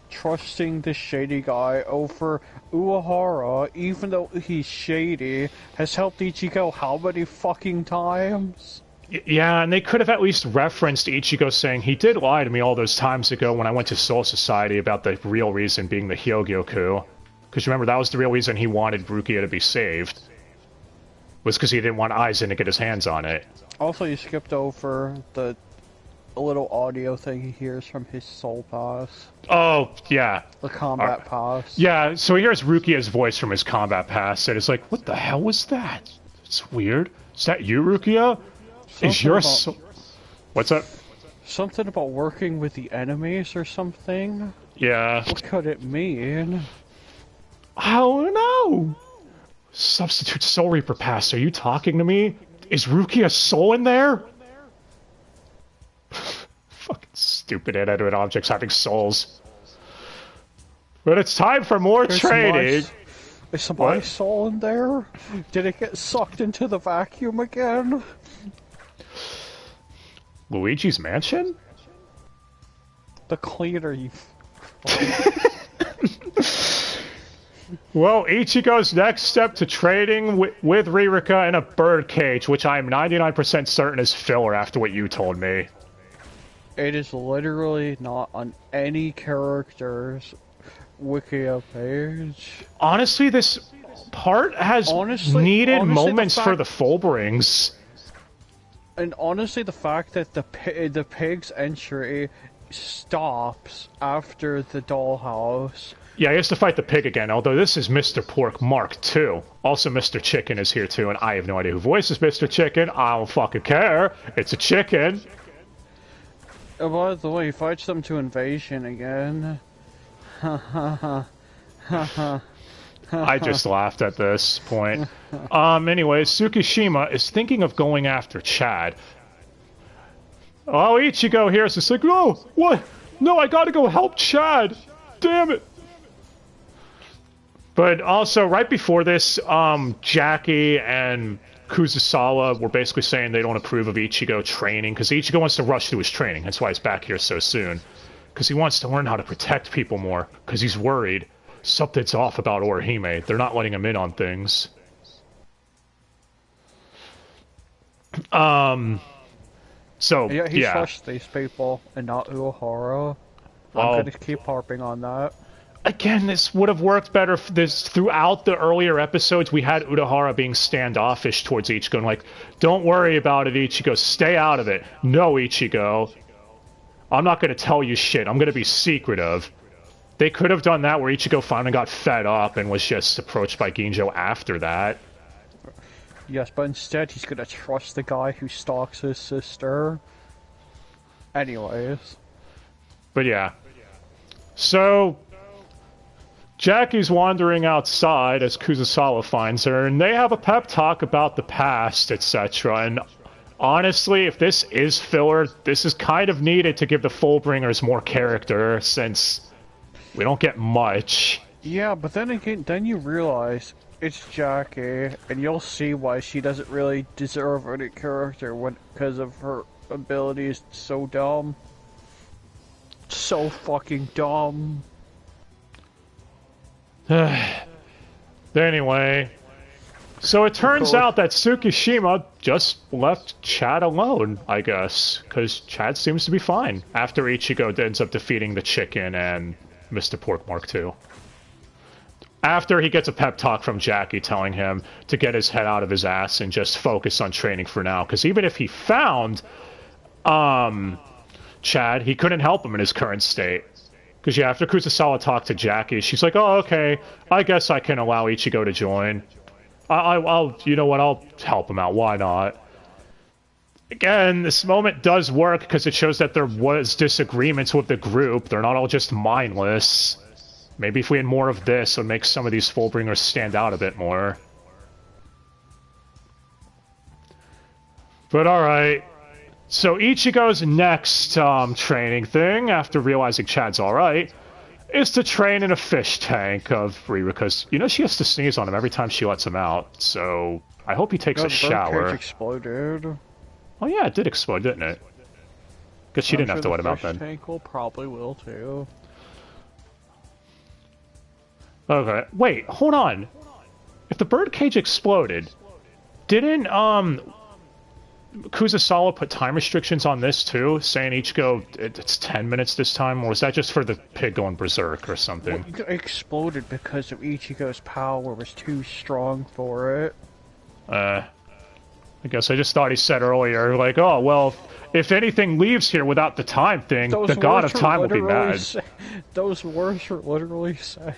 trusting the shady guy over Urahara, even though he's shady, has helped Ichigo how many fucking times? Yeah, and they could have at least referenced Ichigo saying, he did lie to me all those times ago when I went to Soul Society about the real reason being the Hyogyoku. Because remember, that was the real reason he wanted Rukia to be saved. Was because he didn't want Aizen to get his hands on it. Also, you skipped over the little audio thing he hears from his soul pass. Oh, yeah. The combat pass. Yeah, so he hears Rukia's voice from his combat pass, and it's like, what the hell was that? It's weird. Is that you, Rukia? Is your soul... What's up? Something about working with the enemies or something? Yeah. What could it mean? I don't know. Substitute Soul Reaper Pass, are you talking to me? Is Rukia's soul in there? Fucking stupid inanimate objects having souls. But it's time for more training. Is my soul in there? Did it get sucked into the vacuum again? Luigi's Mansion? The cleaner, you... Well, Ichigo's next step to training with Ririka in a birdcage, which I'm 99% certain is filler after what you told me. It is literally not on any character's Wikia page. Honestly, this part has needed moments for the Fullbrings. And honestly, the fact that the pig's entry stops after the dollhouse. Yeah, he has to fight the pig again, although this is Mr. Pork Mark II. Also, Mr. Chicken is here too, and I have no idea who voices Mr. Chicken. I don't fucking care. It's a chicken. Oh, by the way, he fights them to invasion again. Ha ha ha. Ha ha. I just laughed at this point. Anyways, Tsukishima is thinking of going after Chad. Oh, Ichigo here is just like, oh, what? No, I gotta go help Chad. Damn it. But also, right before this, Jackie and Kuzusawa were basically saying they don't approve of Ichigo training, because Ichigo wants to rush through his training. That's why he's back here so soon. because he wants to learn how to protect people more, because he's worried. Something's off about Orihime. They're not letting him in on things. So, yeah, he trusts these people and not Uehara. I'm gonna keep harping on that. Again, this would have worked better if this throughout the earlier episodes. We had Urahara being standoffish towards Ichigo and like, don't worry about it, Ichigo, stay out of it. No, Ichigo, I'm not going to tell you shit, I'm going to be secretive. They could have done that where Ichigo finally got fed up and was just approached by Ginjo after that. Yes, but instead he's going to trust the guy who stalks his sister. Anyways. But yeah. So Jackie's wandering outside as Kuzasawa finds her, and they have a pep talk about the past, etc. And honestly, if this is filler, this is kind of needed to give the Fullbringers more character, since we don't get much. Yeah, but then again, then you realize it's Jackie, and you'll see why she doesn't really deserve any character because of her abilities so dumb. So fucking dumb. Anyway, so it turns out that Tsukishima just left Chad alone, I guess, because Chad seems to be fine after Ichigo ends up defeating the chicken and Mr. Porkmark too. After he gets a pep talk from Jackie telling him to get his head out of his ass and just focus on training for now, because even if he found Chad, he couldn't help him in his current state. Because, yeah, after Kuzasawa talked to Jackie, she's like, oh, okay, I guess I can allow Ichigo to join. I'll, you know what, I'll help him out, why not? Again, this moment does work because it shows that there was disagreements with the group. They're not all just mindless. Maybe if we had more of this, it would make some of these Fullbringers stand out a bit more. But alright. So Ichigo's next training thing, after realizing Chad's alright, is to train in a fish tank of Ririka's. You know she has to sneeze on him every time she lets him out, so I hope he takes a shower. The exploded. Oh yeah, it did explode, didn't it? Guess she didn't have to let him out then. The fish tank probably will too. Okay, wait, hold on. If the birdcage exploded, didn't Kuzasawa put time restrictions on this too, saying Ichigo it's 10 minutes this time, or was that just for the pig going berserk or something? Well, it exploded because of Ichigo's power was too strong for it. I guess I just thought he said earlier, like, oh, well, if anything leaves here without the time thing, the god of time will be mad. Those words were literally said.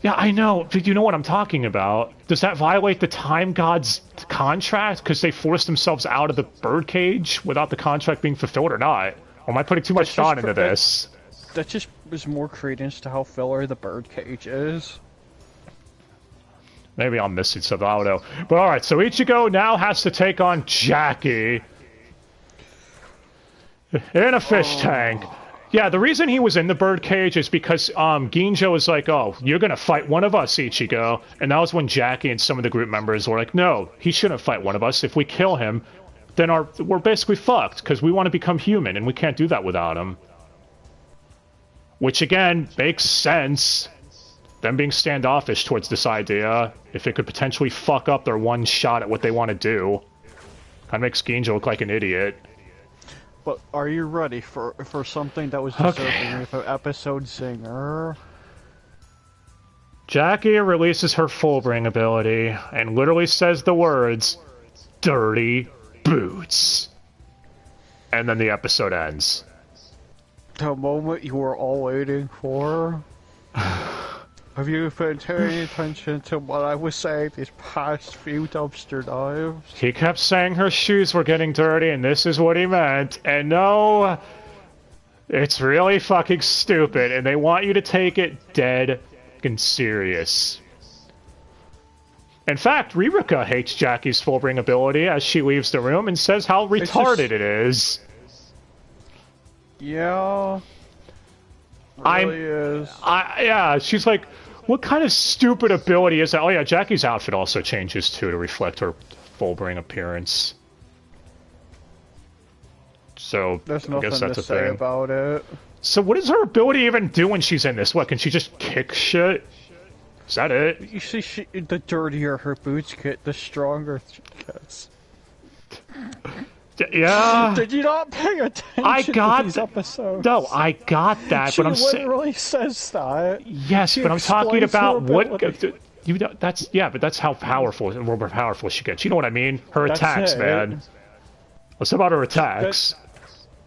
Yeah, I know, but you know what I'm talking about. Does that violate the time god's contract? Because they forced themselves out of the birdcage without the contract being fulfilled or not? Or am I putting too much thought into this? That just was more credence to how filler the birdcage is. Maybe I'm missing something, I don't know. But alright, so Ichigo now has to take on Jackie in a fish tank. Yeah, the reason he was in the birdcage is because Ginjo was like, oh, you're gonna fight one of us, Ichigo. And that was when Jackie and some of the group members were like, no, he shouldn't fight one of us. If we kill him, then we're basically fucked, because we want to become human, and we can't do that without him. Which, again, makes sense. Them being standoffish towards this idea, if it could potentially fuck up their one shot at what they want to do. Kinda makes Ginjo look like an idiot. But are you ready for something that was deserving of an episode zinger? Jackie releases her Fullbring ability and literally says the words, "Dirty boots." And then the episode ends. The moment you were all waiting for. Have you been paying attention to what I was saying these past few dumpster dives? He kept saying her shoes were getting dirty, and this is what he meant. And no, it's really fucking stupid, and they want you to take it dead and serious. In fact, Ririka hates Jackie's Fullbring ability as she leaves the room and says how retarded it is. Yeah. It really is. Yeah, she's like, what kind of stupid ability is that? Oh yeah, Jackie's outfit also changes too to reflect her Fullbring appearance. So, there's I nothing guess that's to a say thing. about it. So what does her ability even do when she's in this? What, can she just kick shit? Is that it? You see, the dirtier her boots get, the stronger she gets. Yeah. Did you not pay attention to these episodes? No, I got that, she but I'm saying... She literally says that. Yes, but I'm talking about what... You know, that's... Yeah, but that's how powerful, more powerful she gets. You know what I mean? Her attacks, man. What's about her attacks?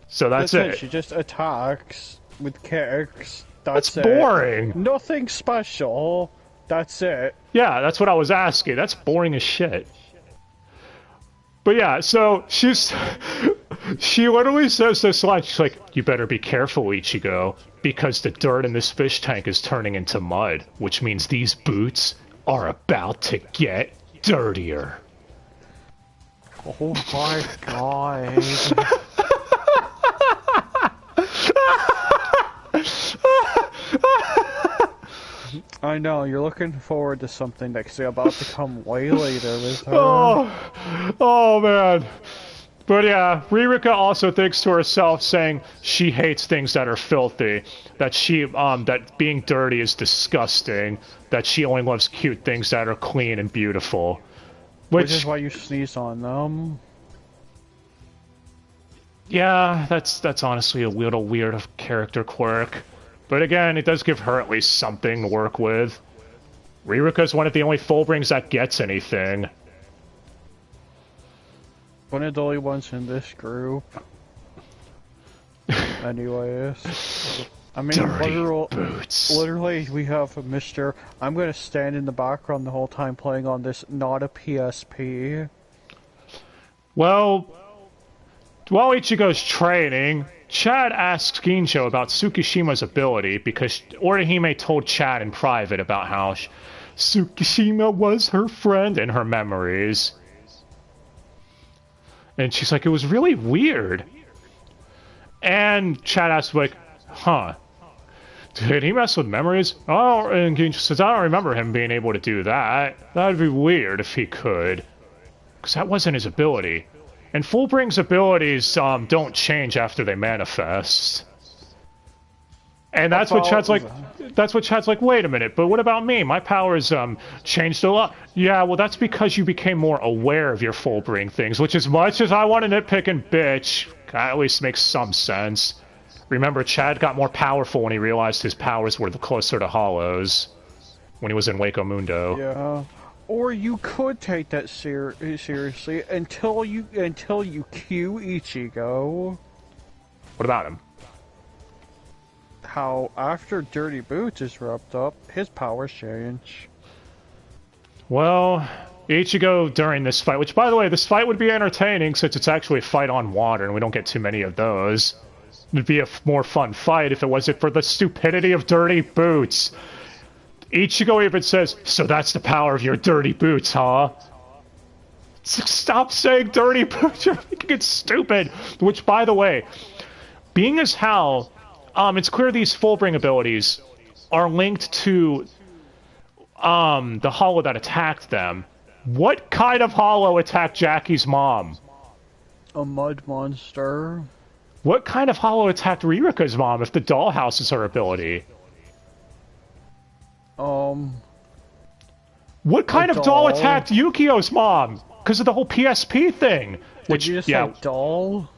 So that's it. She just attacks with kicks. That's boring. Nothing special. That's it. Yeah, that's what I was asking. That's boring as shit. But yeah, so she literally says this line. She's like, "You better be careful, Ichigo, because the dirt in this fish tank is turning into mud, which means these boots are about to get dirtier." Oh my god. I know, you're looking forward to something that's about to come way later with her. Oh man. But yeah, Ririka also thinks to herself, saying she hates things that are filthy, that that being dirty is disgusting, that she only loves cute things that are clean and beautiful. Which is why you sneeze on them. Yeah, that's honestly a little weird of character quirk. But again, it does give her at least something to work with. Ririka's one of the only Fullbrings that gets anything. One of the only ones in this group. Anyways. I mean, literally, we have Mr. I'm gonna stand in the background the whole time playing on this, not a PSP. Well, while Ichigo's training, Chad asks Ginjo about Tsukishima's ability because Orihime told Chad in private about how Tsukishima was her friend in her memories. And she's like, it was really weird. And Chad asks, like, huh, did he mess with memories? Oh, and Ginjo says, I don't remember him being able to do that. That'd be weird if he could. Because that wasn't his ability. And Fullbring's abilities don't change after they manifest. And that's what Chad's like. That's what Chad's like. Wait a minute, but what about me? My powers changed a lot. Yeah, well, that's because you became more aware of your Fullbring things. Which, as much as I want to nitpick and bitch, at least makes some sense. Remember, Chad got more powerful when he realized his powers were closer to Hollows. When he was in Hueco Mundo. Yeah. Or you could take that seriously until you cue Ichigo. What about him? How after Dirty Boots is wrapped up, his powers change. Well, Ichigo during this fight, which by the way, this fight would be entertaining since it's actually a fight on water and we don't get too many of those. It'd be a more fun fight if it wasn't for the stupidity of Dirty Boots. Ichigo even says, so that's the power of your dirty boots, huh? Stop saying dirty boots, you're making it stupid. Which, by the way, being as how, it's clear these Fullbring abilities are linked to, the Hollow that attacked them. What kind of Hollow attacked Jackie's mom? A mud monster. What kind of Hollow attacked Ririka's mom if the dollhouse is her ability? What kind of doll attacked Yukio's mom? Because of the whole PSP thing. Which, did you just say doll?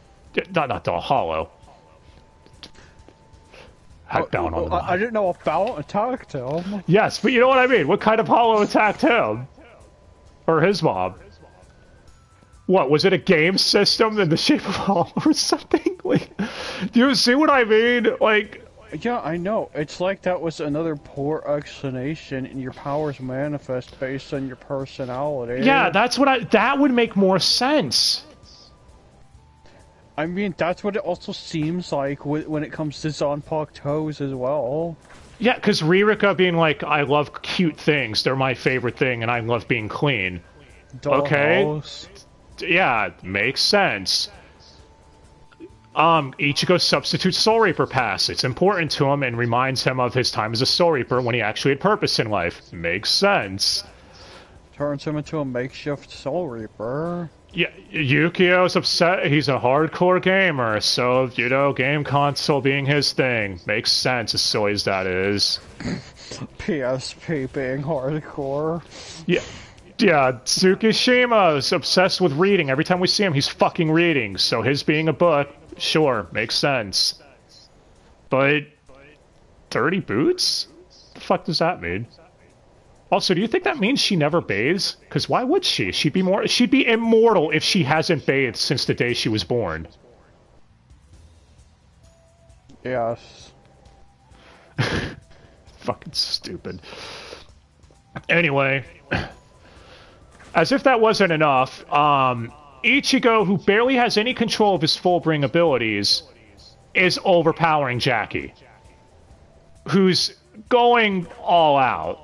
Not doll, Hollow. Hack down on the I didn't know about attacked him. Yes, but you know what I mean. What kind of Hollow attacked him? Or his mom? What, was it a game system in the shape of Hollow or something? Like, do you see what I mean? Like... Yeah, I know. It's like that was another poor explanation, and your powers manifest based on your personality. Yeah, that's what that would make more sense. I mean, that's what it also seems like when it comes to Zanpakuto's toes as well. Yeah, because Ririka being like, I love cute things, they're my favorite thing, and I love being clean. Dollhouse. Okay? Yeah, makes sense. Ichigo substitutes Soul Reaper Pass. It's important to him and reminds him of his time as a Soul Reaper when he actually had purpose in life. Makes sense. Turns him into a makeshift Soul Reaper. Yeah, Yukio's upset. He's a hardcore gamer, so, you know, game console being his thing. Makes sense, as silly as that is. PSP being hardcore. Yeah, yeah, Tsukishima's obsessed with reading. Every time we see him, he's fucking reading. So his being a book, sure, makes sense. But 30 boots? What the fuck does that mean? Also, do you think that means she never bathes? Because why would she? She'd be immortal if she hasn't bathed since the day she was born. Yes. Fucking stupid. Anyway, as if that wasn't enough, Ichigo, who barely has any control of his Fullbring abilities, is overpowering Jackie, who's going all out.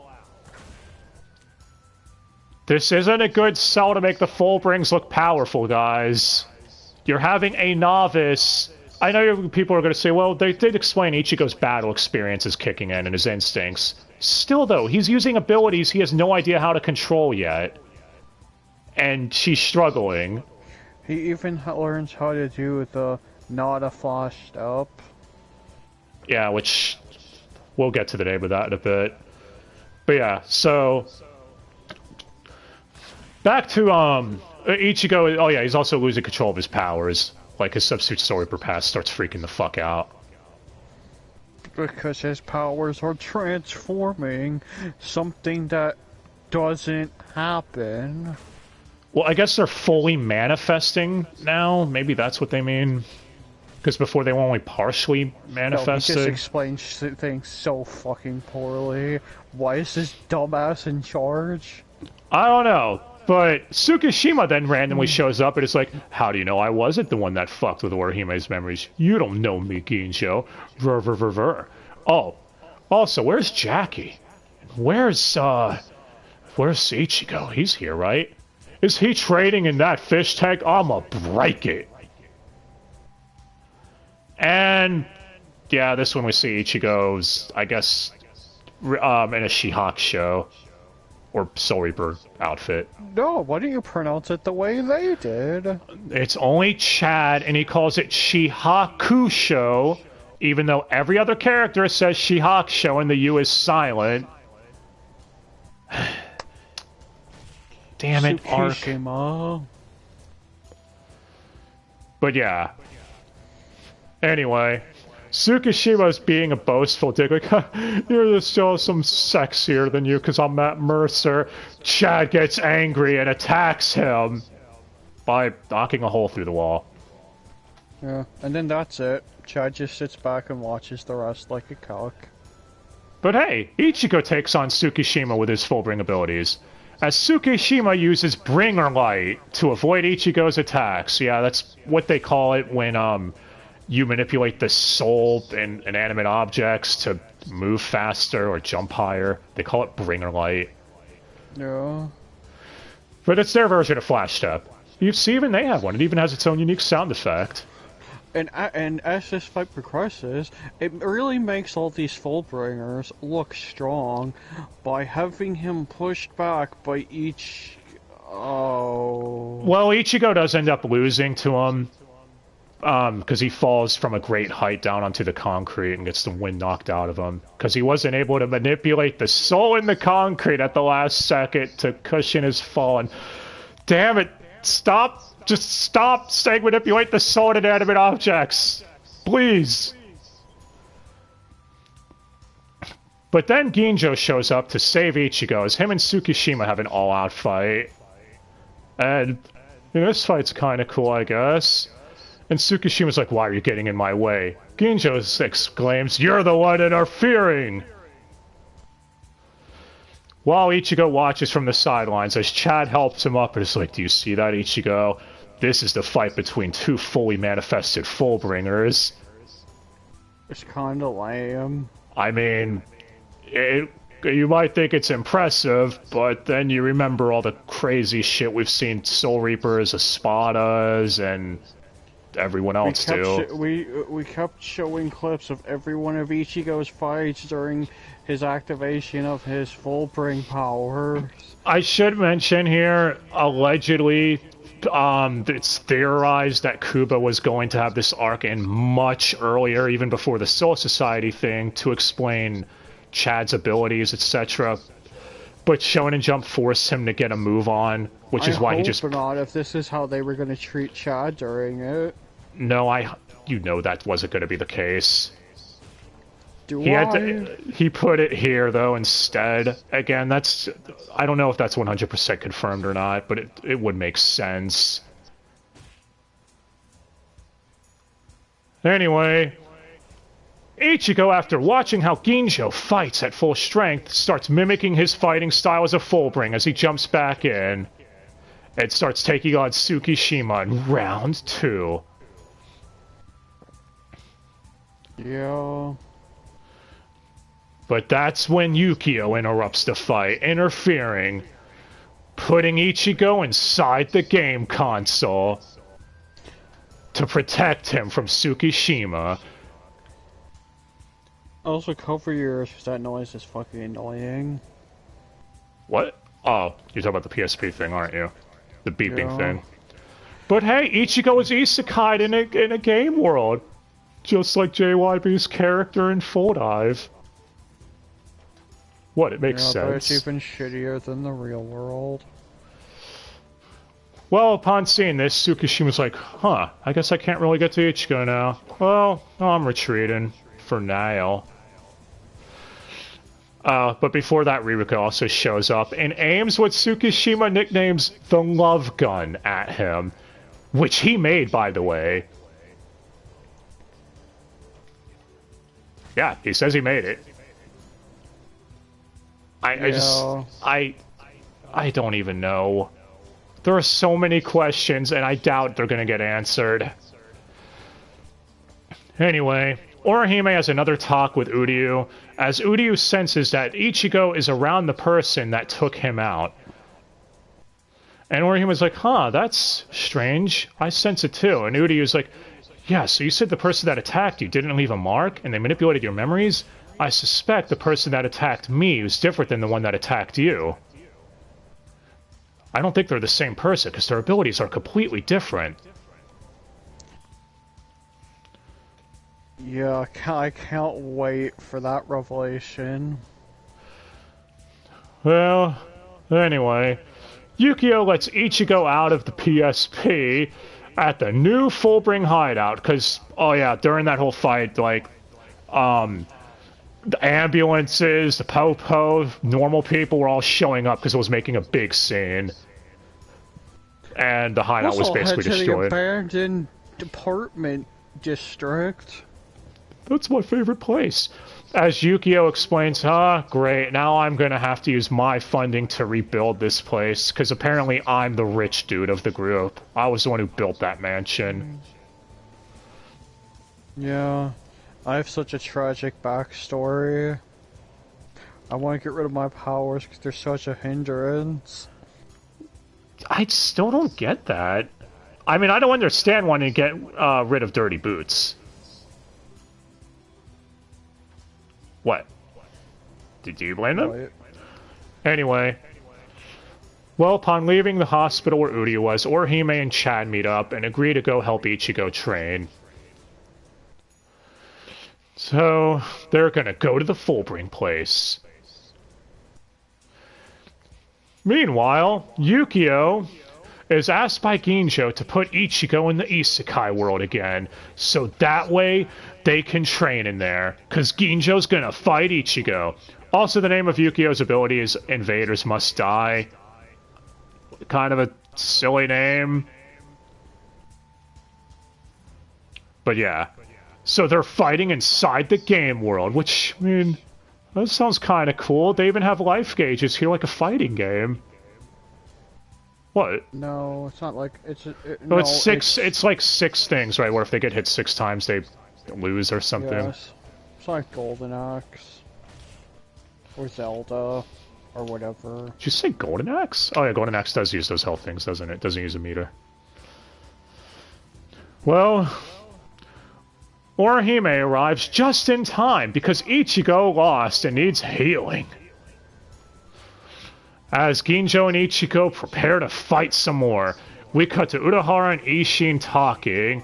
This isn't a good sell to make the Fullbrings look powerful, guys. You're having a novice. I know people are going to say, well, they did explain Ichigo's battle experiences kicking in and his instincts. Still, though, he's using abilities he has no idea how to control yet. And she's struggling. He even learns how to do the not flashed up. Yeah, which we'll get to the name of that in a bit. But yeah, so back to Ichigo. Oh yeah, he's also losing control of his powers. Like his substitute story per pass starts freaking the fuck out. Because his powers are transforming something that doesn't happen. Well, I guess they're fully manifesting now. Maybe that's what they mean. Because before they were only partially manifested. No, he just explains things so fucking poorly. Why is this dumbass in charge? I don't know. But Tsukishima then randomly shows up and is like, how do you know I wasn't the one that fucked with Orihime's memories? You don't know me, Ginjo. Ver, ver, ver, ver. Oh, also, where's Jackie? Where's Ichigo? He's here, right? Is he trading in that fish tank? I'ma break it. And, yeah, this one we see Ichigo's, I guess, in a She-Hulk show. Or Soul Reaper outfit. No, why don't you pronounce it the way they did? It's only Chad, and he calls it Shihakusho, even though every other character says Shihakusho and the U is silent. Damn it, Tsukishima. Ark. But yeah. Anyway. Tsukishima's being a boastful dick, like, you're just so some sexier than you because I'm Matt Mercer. Chad gets angry and attacks him by knocking a hole through the wall. Yeah, and then that's it. Chad just sits back and watches the rest like a cock. But hey, Ichigo takes on Tsukishima with his Fullbring abilities. As Tsukishima uses Bringer Light to avoid Ichigo's attacks. Yeah, that's what they call it when, you manipulate the soul in inanimate objects to move faster or jump higher. They call it Bringer Light. Yeah. But it's their version of Flash Step. You see, even they have one. It even has its own unique sound effect. And as this fight progresses, it really makes all these Fullbringers look strong by having him pushed back by each... Oh... Well, Ichigo does end up losing to him. Because he falls from a great height down onto the concrete and gets the wind knocked out of him. Because he wasn't able to manipulate the soul in the concrete at the last second to cushion his fall. And damn it, stop! Just stop saying manipulate the soul in inanimate objects! Please! But then Ginjo shows up to save Ichigo as him and Tsukishima have an all-out fight. And you know, this fight's kinda cool, I guess. And Tsukishima's like, why are you getting in my way? Ginjo exclaims, you're the one interfering! While Ichigo watches from the sidelines as Chad helps him up and is like, do you see that, Ichigo? This is the fight between two fully manifested Fullbringers. It's kinda lame. I mean, you might think it's impressive, but then you remember all the crazy shit we've seen Soul Reapers, Espadas, and everyone else do. We kept showing clips of every one of Ichigo's fights during his activation of his Fullbring powers. I should mention here, allegedly, it's theorized that Kuba was going to have this arc in much earlier, even before the Soul Society thing, to explain Chad's abilities, etc. But Shonen Jump forced him to get a move on, which is why he just... I hope not, if this is how they were going to treat Chad during it. No, you know that wasn't going to be the case. He put it here, though, instead. Again, that's... I don't know if that's 100% confirmed or not, but it would make sense. Anyway, Ichigo, after watching how Ginjo fights at full strength, starts mimicking his fighting style as a Fullbring as he jumps back in. And starts taking on Tsukishima in round 2. Yeah... But that's when Yukio interrupts the fight, interfering, putting Ichigo inside the game console to protect him from Tsukishima. Also, cover your ears because that noise is fucking annoying. What? Oh, you're talking about the PSP thing, aren't you? The beeping thing. But hey, Ichigo is isekai'd in a game world, just like JYB's character in Full Dive. What? It makes sense. But it's even shittier than the real world. Well, upon seeing this, Tsukishima's like, huh, I guess I can't really get to Ichigo now. Well, I'm retreating. For now. But before that, Ririka also shows up and aims what Tsukishima nicknames the Love Gun at him. Which he made, by the way. Yeah, he says he made it. I don't even know. There are so many questions, and I doubt they're gonna get answered. Anyway, Orihime has another talk with Uryu, as Uryu senses that Ichigo is around the person that took him out. And Orihime's like, huh, that's strange. I sense it too. And Uryu's like, yeah, so you said the person that attacked you didn't leave a mark, and they manipulated your memories? I suspect the person that attacked me was different than the one that attacked you. I don't think they're the same person, because their abilities are completely different. Yeah, I can't wait for that revelation. Well, anyway, Yukio lets Ichigo out of the PSP at the new Fullbring hideout, because, oh yeah, during that whole fight, like, the ambulances, the po-po, normal people were all showing up because it was making a big scene. And the hideout was basically destroyed. The abandoned department district. That's my favorite place. As Yukio explains, great, now I'm gonna have to use my funding to rebuild this place, because apparently I'm the rich dude of the group. I was the one who built that mansion. Yeah. I have such a tragic backstory. I want to get rid of my powers because they're such a hindrance. I still don't get that. I mean, I don't understand wanting to get rid of dirty boots. What? Did you blame them? Right. Anyway. Well, upon leaving the hospital where Uryu was, Orihime and Chad meet up and agree to go help Ichigo train. So, they're gonna go to the Fullbring place. Meanwhile, Yukio is asked by Ginjo to put Ichigo in the Isekai world again, so that way they can train in there, because Ginjo's gonna fight Ichigo. Also, the name of Yukio's ability is Invaders Must Die. Kind of a silly name. But yeah. So they're fighting inside the game world, which, I mean, that sounds kind of cool. They even have life gauges here like a fighting game. What? No, it's not like no, it's six. It's like 6 things, right? Where if they get hit 6 times, they lose or something. Yes. It's like Golden Axe or Zelda or whatever. Did you say Golden Axe? Oh yeah, Golden Axe does use those health things, doesn't it? Doesn't use a meter. Well, Orihime arrives just in time because Ichigo lost and needs healing. As Ginjo and Ichigo prepare to fight some more, we cut to Urahara and Ishin talking,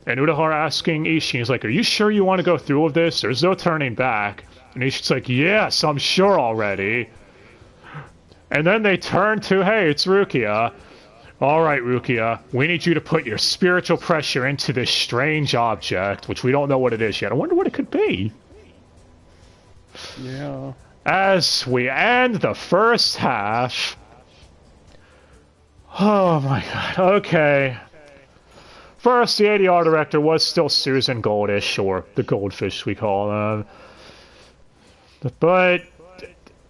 and Urahara asking Ishin, he's like, are you sure you want to go through with this? There's no turning back. And Ishin's like, yes, I'm sure already. And then they turn to, hey, it's Rukia. All right, Rukia, we need you to put your spiritual pressure into this strange object, which we don't know what it is yet. I wonder what it could be. Yeah. As we end the first half... Oh my god, okay. First, the ADR director was still Susan Goldish, or the Goldfish we call them. But,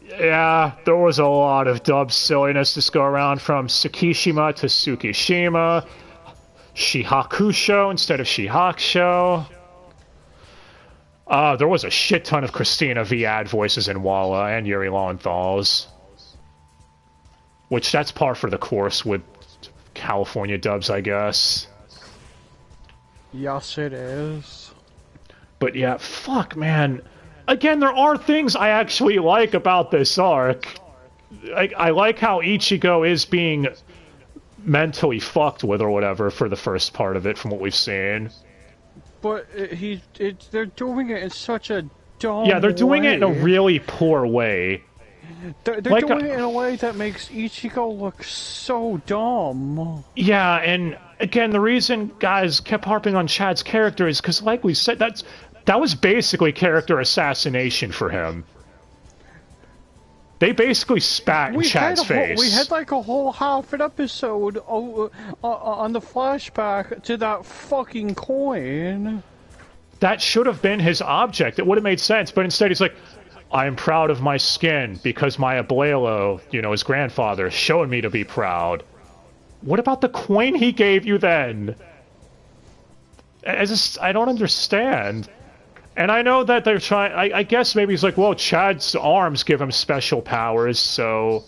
yeah, there was a lot of dub silliness to go around, from Tsukishima to Tsukishima, Shihakusho instead of Shihakusho. There was a shit ton of Christina V ad voices in Walla and Yuri Lowenthal's. Which, that's par for the course with California dubs, I guess. Yes, it is. But yeah, fuck, man. Again, there are things I actually like about this arc. I like how Ichigo is being mentally fucked with or whatever for the first part of it, from what we've seen. But they're doing it in such a dumb Yeah, they're doing way. it in a really poor way. They're like doing it in a way that makes Ichigo look so dumb. Yeah, and again, the reason guys kept harping on Chad's character is because, like we said, that was basically character assassination for him. They basically spat in Chad's face. We had like a whole half an episode on the flashback to that fucking coin. That should have been his object. It would have made sense, but instead he's like, I am proud of my skin because my abuelo, you know, his grandfather, showed me to be proud. What about the coin he gave you then? I don't understand. And I know that they're trying... I guess maybe he's like, well, Chad's arms give him special powers, so...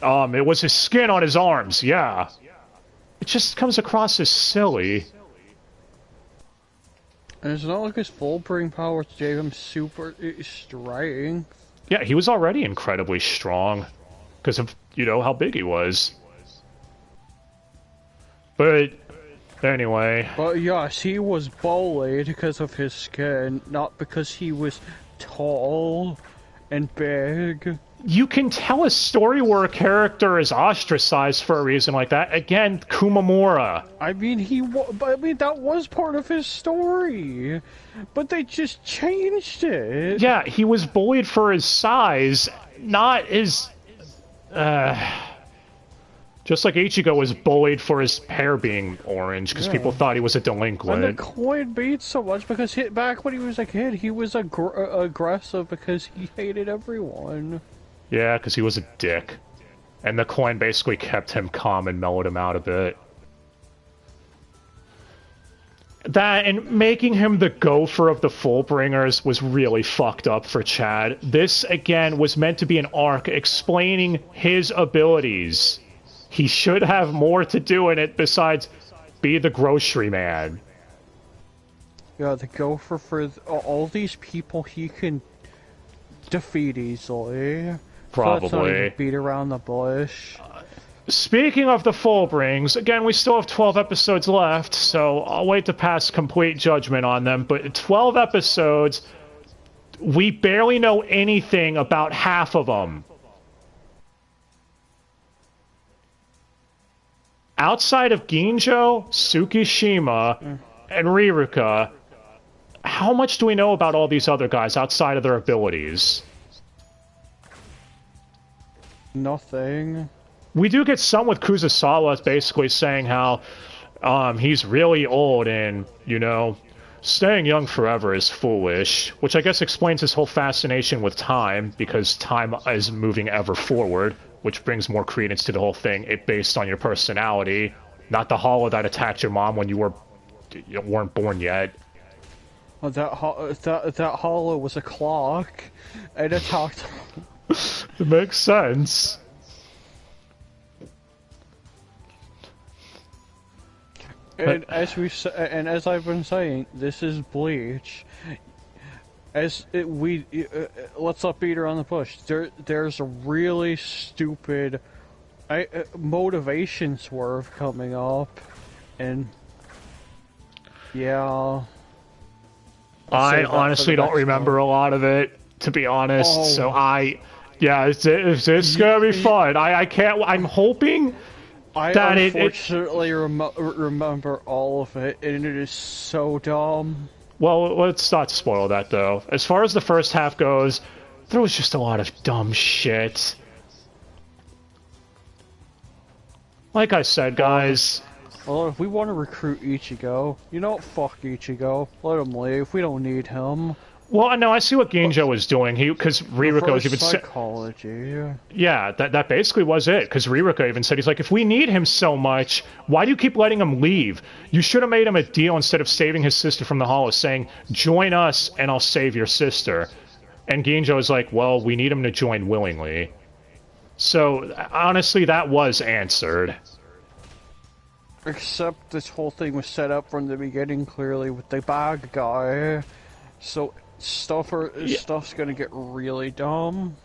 it was his skin on his arms, yeah. It just comes across as silly. And it's not like his full bring powers gave him super strength. Yeah, he was already incredibly strong. Because of, you know, how big he was. But, anyway. But yes, he was bullied because of his skin, not because he was tall and big. You can tell a story where a character is ostracized for a reason like that. Again, Kumamura. I mean, that was part of his story, but they just changed it. Yeah, he was bullied for his size, not his... Just like Ichigo was bullied for his hair being orange, because people thought he was a delinquent. And the coin beat so much because back when he was a kid, he was aggressive because he hated everyone. Yeah, because he was a dick. And the coin basically kept him calm and mellowed him out a bit. That, and making him the gopher of the Fullbringers was really fucked up for Chad. This, again, was meant to be an arc explaining his abilities. He should have more to do in it besides be the grocery man. Yeah, the gopher for all these people he can defeat easily. Probably. So let's not beat around the bush. Speaking of the Fullbrings, again, we still have 12 episodes left, so I'll wait to pass complete judgment on them, but 12 episodes, we barely know anything about half of them. Outside of Ginjo, Tsukishima, and Riruka, how much do we know about all these other guys outside of their abilities? Nothing. We do get some with Kuzasawa basically saying how he's really old and, you know, staying young forever is foolish, which I guess explains his whole fascination with time, because time is moving ever forward, which brings more credence to the whole thing. It based on your personality, not the hollow that attacked your mom when you weren't born yet. Well, that hollow was a clock, and it talked. It makes sense. And as I've been saying, this is Bleach. Let's not beat around the bush. There's a really stupid motivation swerve coming up, and yeah. I honestly don't remember a lot of it, to be honest. Oh. So yeah, it's gonna be fun. I can't. I'm hoping. I unfortunately remember all of it, and it is so dumb. Well, let's not spoil that, though. As far as the first half goes, there was just a lot of dumb shit. Like I said, guys... Well, if we want to recruit Ichigo, you know what? Fuck Ichigo. Let him leave. We don't need him. Well, no, I see what Ginjo was doing. Because Ririko even said... psychology. Yeah, that basically was it. Because Ririko even said, he's like, if we need him so much, why do you keep letting him leave? You should have made him a deal instead of saving his sister from the Hollow, saying, join us and I'll save your sister. And Ginjo is like, well, we need him to join willingly. So, honestly, that was answered. Except this whole thing was set up from the beginning clearly with the bag guy. So... Stuff's gonna get really dumb.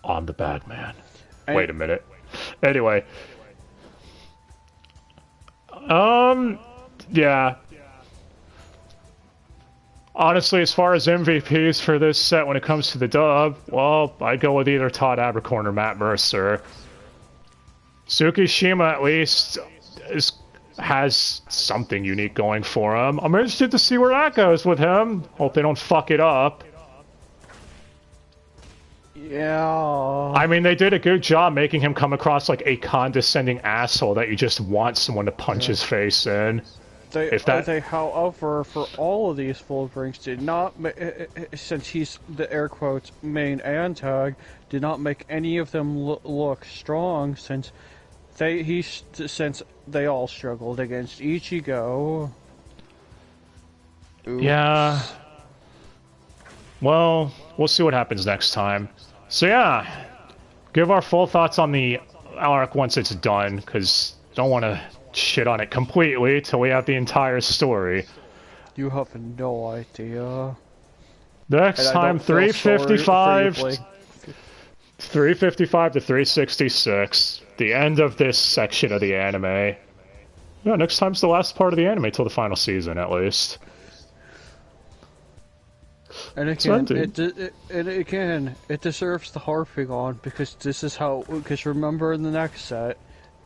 I'm the bad man. Wait a minute. Anyway. Yeah. Honestly, as far as MVPs for this set when it comes to the dub, well, I'd go with either Todd Abercorn or Matt Mercer. Tsukishima, at least, has something unique going for him. I'm interested to see where that goes with him. Hope they don't fuck it up. Yeah. I mean, they did a good job making him come across like a condescending asshole that you just want someone to punch his face in. They, however, for all of these Fullbrings, did not, since he's the air quotes main antag, did not make any of them look strong since they all struggled against Ichigo. Oops. Yeah. Well, we'll see what happens next time. So yeah, give our full thoughts on the arc once it's done, because don't want to shit on it completely till we have the entire story. You have no idea. Next time, 355... 355 to 366, the end of this section of the anime. Yeah, next time's the last part of the anime till the final season, at least. And again, it deserves the harping on because this is how. Because remember, in the next set,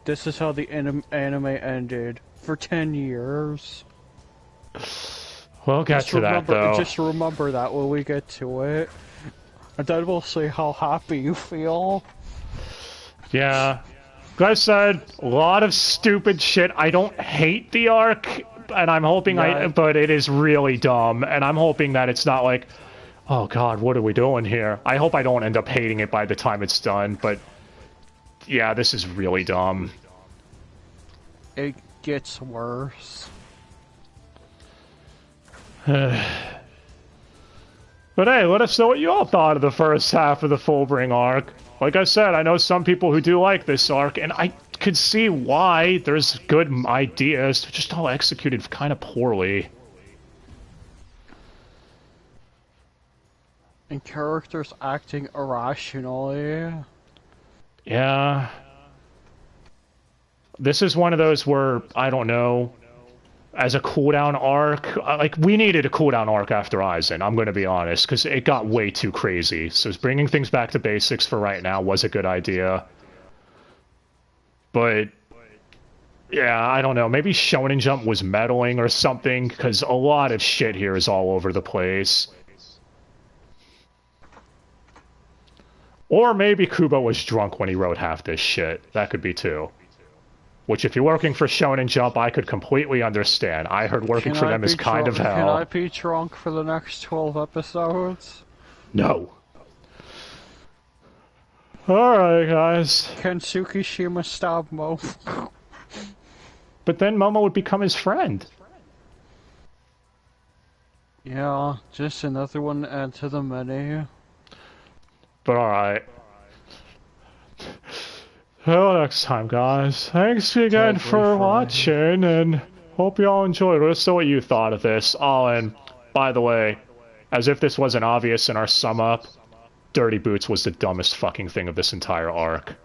this is how the anime ended for 10 years. We'll get to that, though. Just remember that when we get to it. And then we'll see how happy you feel. Yeah. Like I said, a lot of stupid shit. I don't hate the arc, and I'm hoping but it is really dumb, and I'm hoping that it's not like, oh god, what are we doing here? I hope I don't end up hating it by the time it's done, but yeah, this is really dumb. It gets worse. But hey, let us know what you all thought of the first half of the Fullbring arc. Like I said, I know some people who do like this arc, and I could see why. There's good ideas, they're just all executed kind of poorly. And characters acting irrationally. Yeah. This is one of those where, I don't know, as a cooldown arc, like, we needed a cooldown arc after Aizen, I'm gonna be honest, because it got way too crazy. So bringing things back to basics for right now was a good idea. But, yeah, I don't know, maybe Shonen Jump was meddling or something, because a lot of shit here is all over the place. Or maybe Kubo was drunk when he wrote half this shit. That could be too. Which, if you're working for Shonen Jump, I could completely understand. I heard working for them is kind of hell. Can I be drunk for the next 12 episodes? No. Alright, guys. Can Tsukishima stab Momo? But then Momo would become his friend. Yeah, just another one to add to the menu. But alright. Till next time, guys. Thanks again for watching, and hope you all enjoyed. Let us know what you thought of this. Oh, and by the way, as if this wasn't obvious in our sum-up, Dirty Boots was the dumbest fucking thing of this entire arc.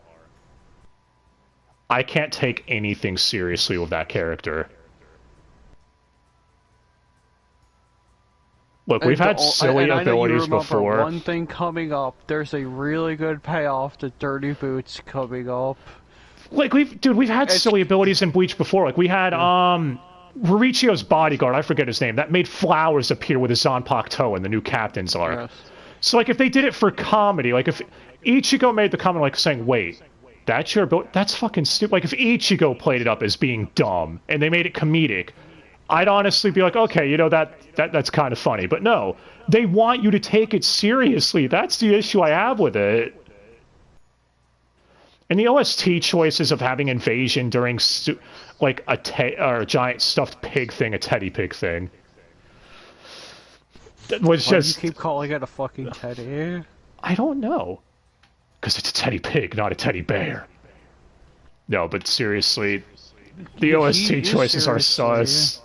I can't take anything seriously with that character. Look, we've had silly abilities before. One thing coming up, there's a really good payoff to Dirty Boots coming up. Like, we've had silly abilities in Bleach before. Like, we had, Mauricio's bodyguard, I forget his name, that made flowers appear with his Zanpakuto in the new Captain's arc. Yes. So, like, if they did it for comedy, like, if Ichigo made the comment, like, saying, wait, that's your ability? That's fucking stupid. Like, if Ichigo played it up as being dumb, and they made it comedic, I'd honestly be like, okay, you know, that's kind of funny. But no, they want you to take it seriously. That's the issue I have with it. And the OST choices of having invasion during, like, a giant stuffed pig thing, a teddy pig thing. Was just... Why do you keep calling it a fucking teddy? I don't know. Because it's a teddy pig, not a teddy bear. No, but seriously, the OST choices are sus.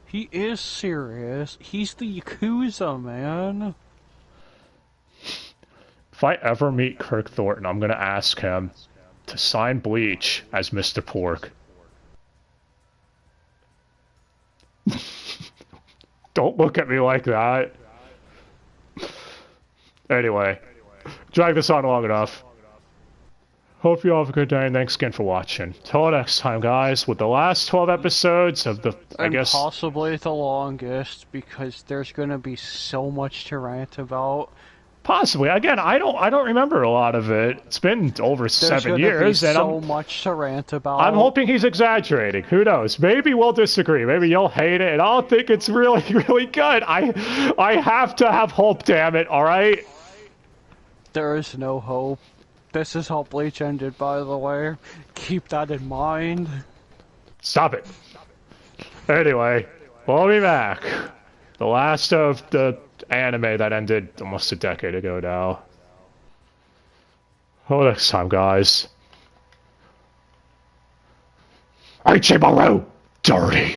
He is serious. He's the Yakuza, man. If I ever meet Kirk Thornton, I'm gonna ask him to sign Bleach as Mr. Pork. Don't look at me like that. Anyway, drag this on long enough. Hope you all have a good day, and thanks again for watching. Till next time, guys, with the last 12 episodes of the, I guess... possibly the longest, because there's gonna be so much to rant about. Possibly. Again, I don't remember a lot of it. It's been over 7 years, and so much to rant about. I'm hoping he's exaggerating. Who knows? Maybe we'll disagree. Maybe you'll hate it, and I'll think it's really, really good. I have to have hope, damn it, alright? There is no hope. This is how Bleach ended, by the way. Keep that in mind. Stop it. Anyway, we'll be back. The last of the anime that ended almost a decade ago now. Till next time, guys. Ichimaru! Dirty!